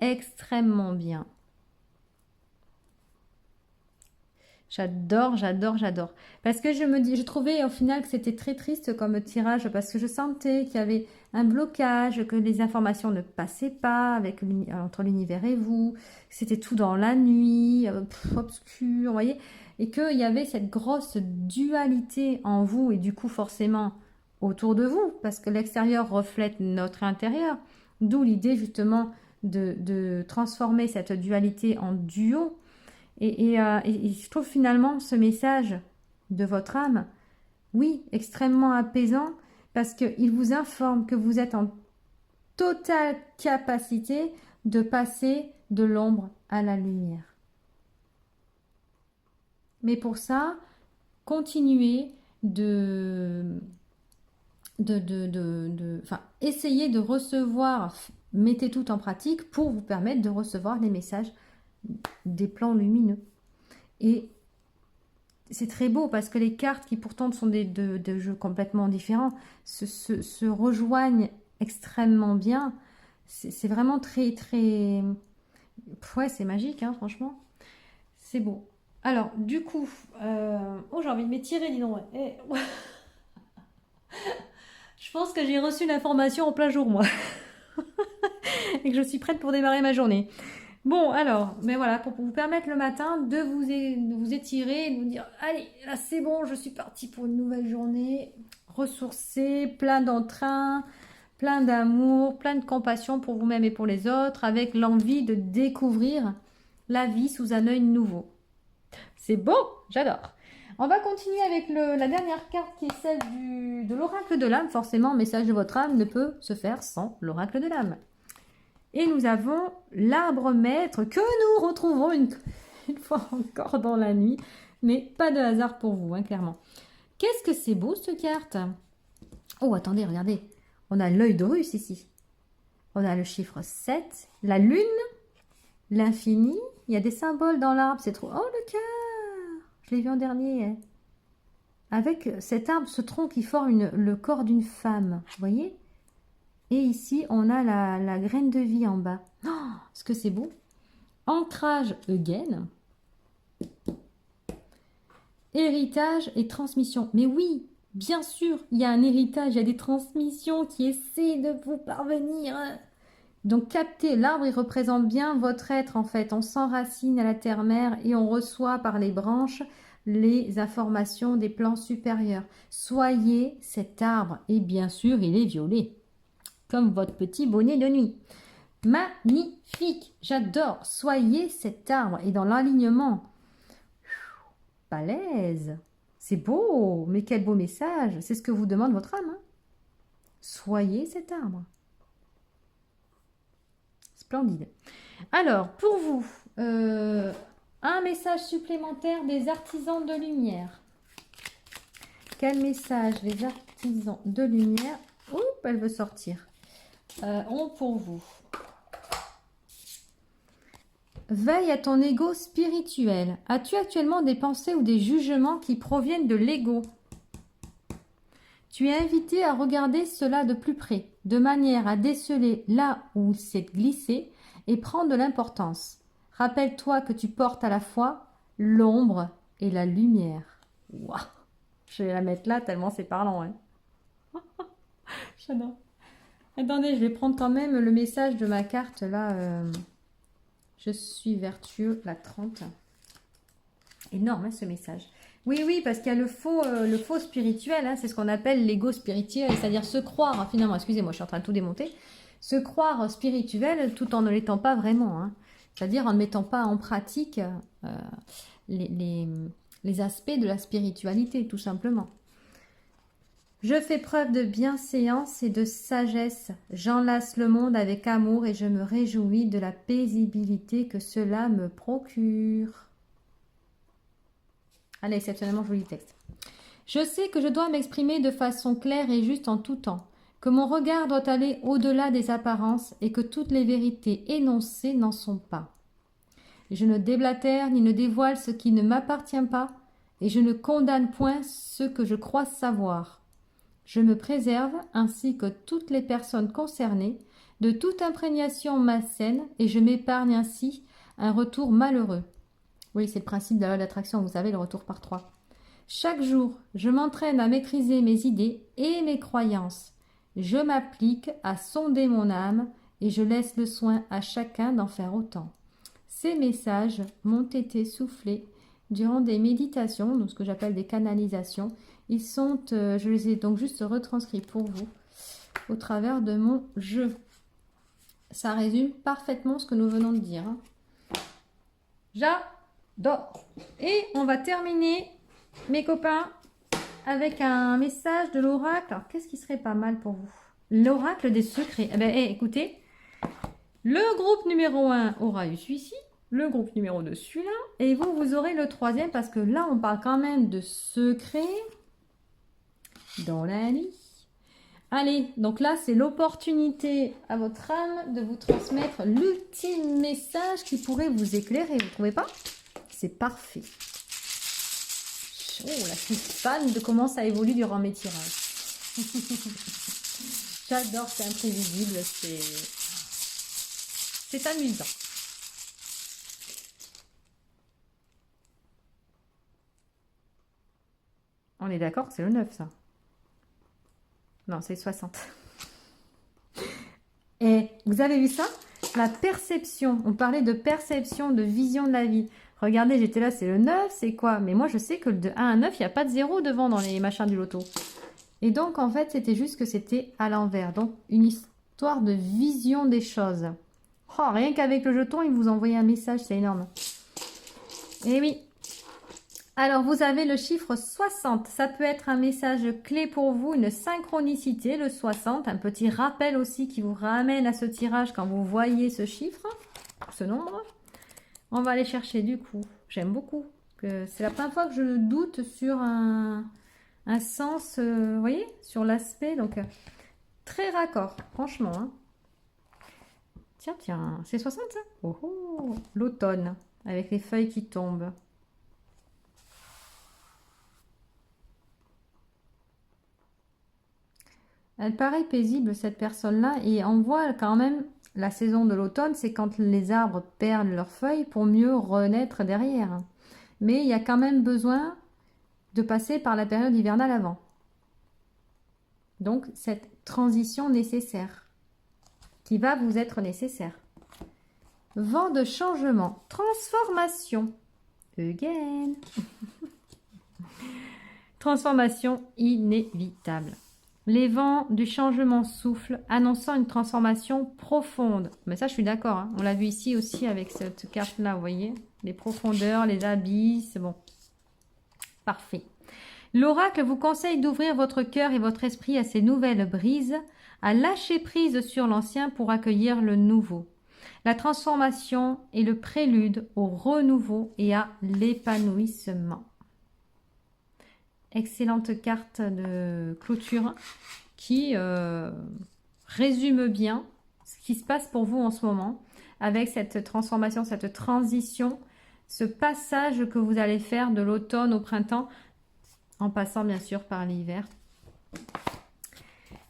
extrêmement bien. J'adore, j'adore, j'adore. Parce que je trouvais au final que c'était très triste comme tirage parce que je sentais qu'il y avait un blocage, que les informations ne passaient pas entre l'univers et vous, que c'était tout dans la nuit, obscur, vous voyez, et qu'il y avait cette grosse dualité en vous et du coup forcément autour de vous parce que l'extérieur reflète notre intérieur. D'où l'idée justement de transformer cette dualité en duo. Et je trouve finalement ce message de votre âme, oui, extrêmement apaisant, parce qu'il vous informe que vous êtes en totale capacité de passer de l'ombre à la lumière. Mais pour ça, continuez essayez de recevoir, mettez tout en pratique pour vous permettre de recevoir les messages des plans lumineux. Et c'est très beau parce que les cartes qui pourtant sont de jeux complètement différents se rejoignent extrêmement bien. C'est vraiment très très... Ouais, c'est magique, hein, franchement. C'est beau. Alors, du coup, oh, j'ai envie de m'étirer, dis donc. Je pense que j'ai reçu l'information en plein jour, moi. Et que je suis prête pour démarrer ma journée. Bon, alors, mais voilà, pour vous permettre le matin de vous étirer et de vous dire, allez, là c'est bon, je suis partie pour une nouvelle journée, ressourcée, plein d'entrain, plein d'amour, plein de compassion pour vous-même et pour les autres, avec l'envie de découvrir la vie sous un œil nouveau. C'est beau, j'adore. On va continuer avec la dernière carte qui est celle de l'oracle de l'âme. Forcément, message de votre âme ne peut se faire sans l'oracle de l'âme. Et nous avons l'arbre maître que nous retrouvons une fois encore dans la nuit. Mais pas de hasard pour vous, hein, clairement. Qu'est-ce que c'est beau cette carte? Oh, attendez, regardez. On a l'œil d'Horus ici. On a le chiffre 7, la lune, l'infini. Il y a des symboles dans l'arbre, c'est trop... Oh, le cœur! Je l'ai vu en dernier. Hein. Avec cet arbre, ce tronc qui forme le corps d'une femme. Vous voyez? Et ici, on a la graine de vie en bas. Oh, est-ce que c'est beau? Ancrage again. Héritage et transmission. Mais oui, bien sûr, il y a un héritage, il y a des transmissions qui essaient de vous parvenir. Donc, captez, l'arbre, il représente bien votre être, en fait. On s'enracine à la terre-mère et on reçoit par les branches les informations des plans supérieurs. Soyez cet arbre. Et bien sûr, il est violet, comme votre petit bonnet de nuit. Magnifique, j'adore. Soyez cet arbre. Et dans l'alignement, balèze. C'est beau, mais quel beau message. C'est ce que vous demande votre âme. Hein. Soyez cet arbre. Splendide. Alors, pour vous, un message supplémentaire des artisans de lumière. Quel message les artisans de lumière, oups, elle veut sortir, ont pour vous? Veille à ton ego spirituel. As-tu actuellement des pensées ou des jugements qui proviennent de l'ego? Tu es invité à regarder cela de plus près, de manière à déceler là où c'est glissé et prendre de l'importance. Rappelle-toi que tu portes à la fois l'ombre et la lumière. Waouh! Je vais la mettre là tellement c'est parlant. Hein. J'adore. Attendez, je vais prendre quand même le message de ma carte là. Je suis vertueux, la 30. Énorme hein, ce message. Oui, oui, parce qu'il y a le faux spirituel, hein, c'est ce qu'on appelle l'ego spirituel, c'est-à-dire se croire, hein, finalement, excusez-moi, je suis en train de tout démonter, se croire spirituel tout en ne l'étant pas vraiment, hein, c'est-à-dire en ne mettant pas en pratique les aspects de la spiritualité, tout simplement. Je fais preuve de bienséance et de sagesse, j'enlace le monde avec amour et je me réjouis de la paisibilité que cela me procure. Allez, exceptionnellement joli texte. Je sais que je dois m'exprimer de façon claire et juste en tout temps, que mon regard doit aller au-delà des apparences et que toutes les vérités énoncées n'en sont pas. Je ne déblatère ni ne dévoile ce qui ne m'appartient pas et je ne condamne point ce que je crois savoir. Je me préserve, ainsi que toutes les personnes concernées, de toute imprégnation malsaine et je m'épargne ainsi un retour malheureux. Oui, c'est le principe de la loi d'attraction, vous savez, le retour par 3. Chaque jour, je m'entraîne à maîtriser mes idées et mes croyances. Je m'applique à sonder mon âme et je laisse le soin à chacun d'en faire autant. Ces messages m'ont été soufflés durant des méditations, donc ce que j'appelle des canalisations. Ils sont, je les ai donc juste retranscrits pour vous au travers de mon jeu. Ça résume parfaitement ce que nous venons de dire. Hein. J'adore. Et on va terminer, mes copains, avec un message de l'oracle. Alors, qu'est-ce qui serait pas mal pour vous? L'oracle des secrets. Eh bien, écoutez, le groupe numéro 1 aura eu celui-ci, le groupe numéro 2 celui-là, et vous aurez le troisième, parce que là, on parle quand même de secrets dans la nuit. Allez, donc là, c'est l'opportunité à votre âme de vous transmettre l'ultime message qui pourrait vous éclairer. Vous ne trouvez pas? C'est parfait. Oh, là, je suis fan de comment ça évolue durant mes tirages. J'adore, c'est imprévisible, c'est amusant. On est d'accord que c'est le 9, ça. Non, c'est 60. Et vous avez vu ça? La perception. On parlait de perception, de vision de la vie. Regardez, j'étais là, c'est le 9, c'est quoi? Mais moi, je sais que de 1 à 9, il n'y a pas de 0 devant dans les machins du loto. Et donc, en fait, c'était juste que c'était à l'envers. Donc, une histoire de vision des choses. Oh, rien qu'avec le jeton, il vous envoyait un message, c'est énorme. Et oui. Alors, vous avez le chiffre 60. Ça peut être un message clé pour vous, une synchronicité, le 60. Un petit rappel aussi qui vous ramène à ce tirage quand vous voyez ce chiffre, ce nombre. On va aller chercher du coup. J'aime beaucoup. C'est la première fois que je doute sur un sens, vous voyez, sur l'aspect. Donc, très raccord, franchement. Hein. Tiens, c'est 60 ça? Oh, oh, l'automne, avec les feuilles qui tombent. Elle paraît paisible, cette personne-là, et on voit quand même la saison de l'automne, c'est quand les arbres perdent leurs feuilles pour mieux renaître derrière. Mais il y a quand même besoin de passer par la période hivernale avant. Donc, cette transition nécessaire, qui va vous être nécessaire. Vent de changement, transformation. Again. Transformation inévitable. Les vents du changement soufflent, annonçant une transformation profonde. Mais ça, je suis d'accord. Hein. On l'a vu ici aussi avec cette carte-là, vous voyez. Les profondeurs, les abysses, bon. Parfait. L'oracle vous conseille d'ouvrir votre cœur et votre esprit à ces nouvelles brises, à lâcher prise sur l'ancien pour accueillir le nouveau. La transformation est le prélude au renouveau et à l'épanouissement. Excellente carte de clôture qui résume bien ce qui se passe pour vous en ce moment avec cette transformation, cette transition, ce passage que vous allez faire de l'automne au printemps en passant bien sûr par l'hiver.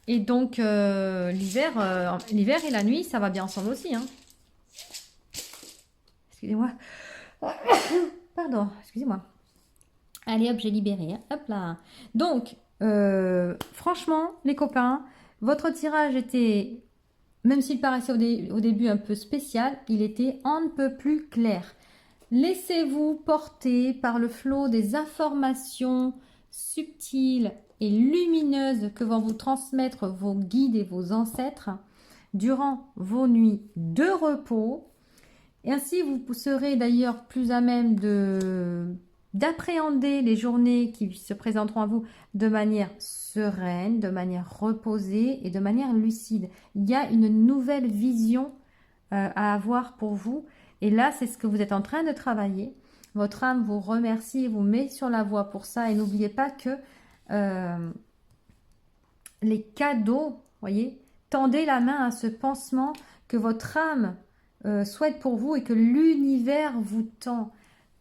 Et donc l'hiver et la nuit, ça va bien ensemble aussi. Hein. Excusez-moi. Pardon, excusez-moi. Allez hop, j'ai libéré. Hein. Hop là. Donc, franchement, les copains, votre tirage était, même s'il paraissait au début un peu spécial, il était un peu plus clair. Laissez-vous porter par le flot des informations subtiles et lumineuses que vont vous transmettre vos guides et vos ancêtres durant vos nuits de repos. Et ainsi, vous serez d'ailleurs plus à même d'appréhender les journées qui se présenteront à vous de manière sereine, de manière reposée et de manière lucide. Il y a une nouvelle vision à avoir pour vous. Et là, c'est ce que vous êtes en train de travailler. Votre âme vous remercie et vous met sur la voie pour ça. Et n'oubliez pas que les cadeaux, voyez, tendez la main à ce pansement que votre âme souhaite pour vous et que l'univers vous tend.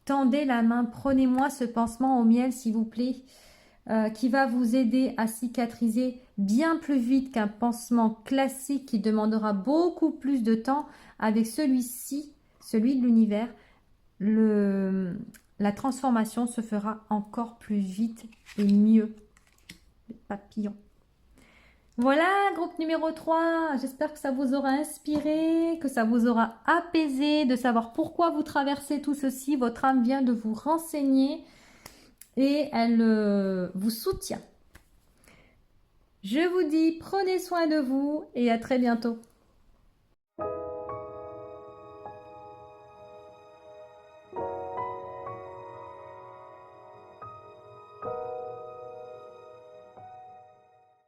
Tendez la main, prenez-moi ce pansement au miel, s'il vous plaît, qui va vous aider à cicatriser bien plus vite qu'un pansement classique qui demandera beaucoup plus de temps. Avec celui-ci, celui de l'univers, la transformation se fera encore plus vite et mieux. Les papillons. Voilà, groupe numéro 3. J'espère que ça vous aura inspiré, que ça vous aura apaisé, de savoir pourquoi vous traversez tout ceci. Votre âme vient de vous renseigner et elle vous soutient. Je vous dis, prenez soin de vous et à très bientôt.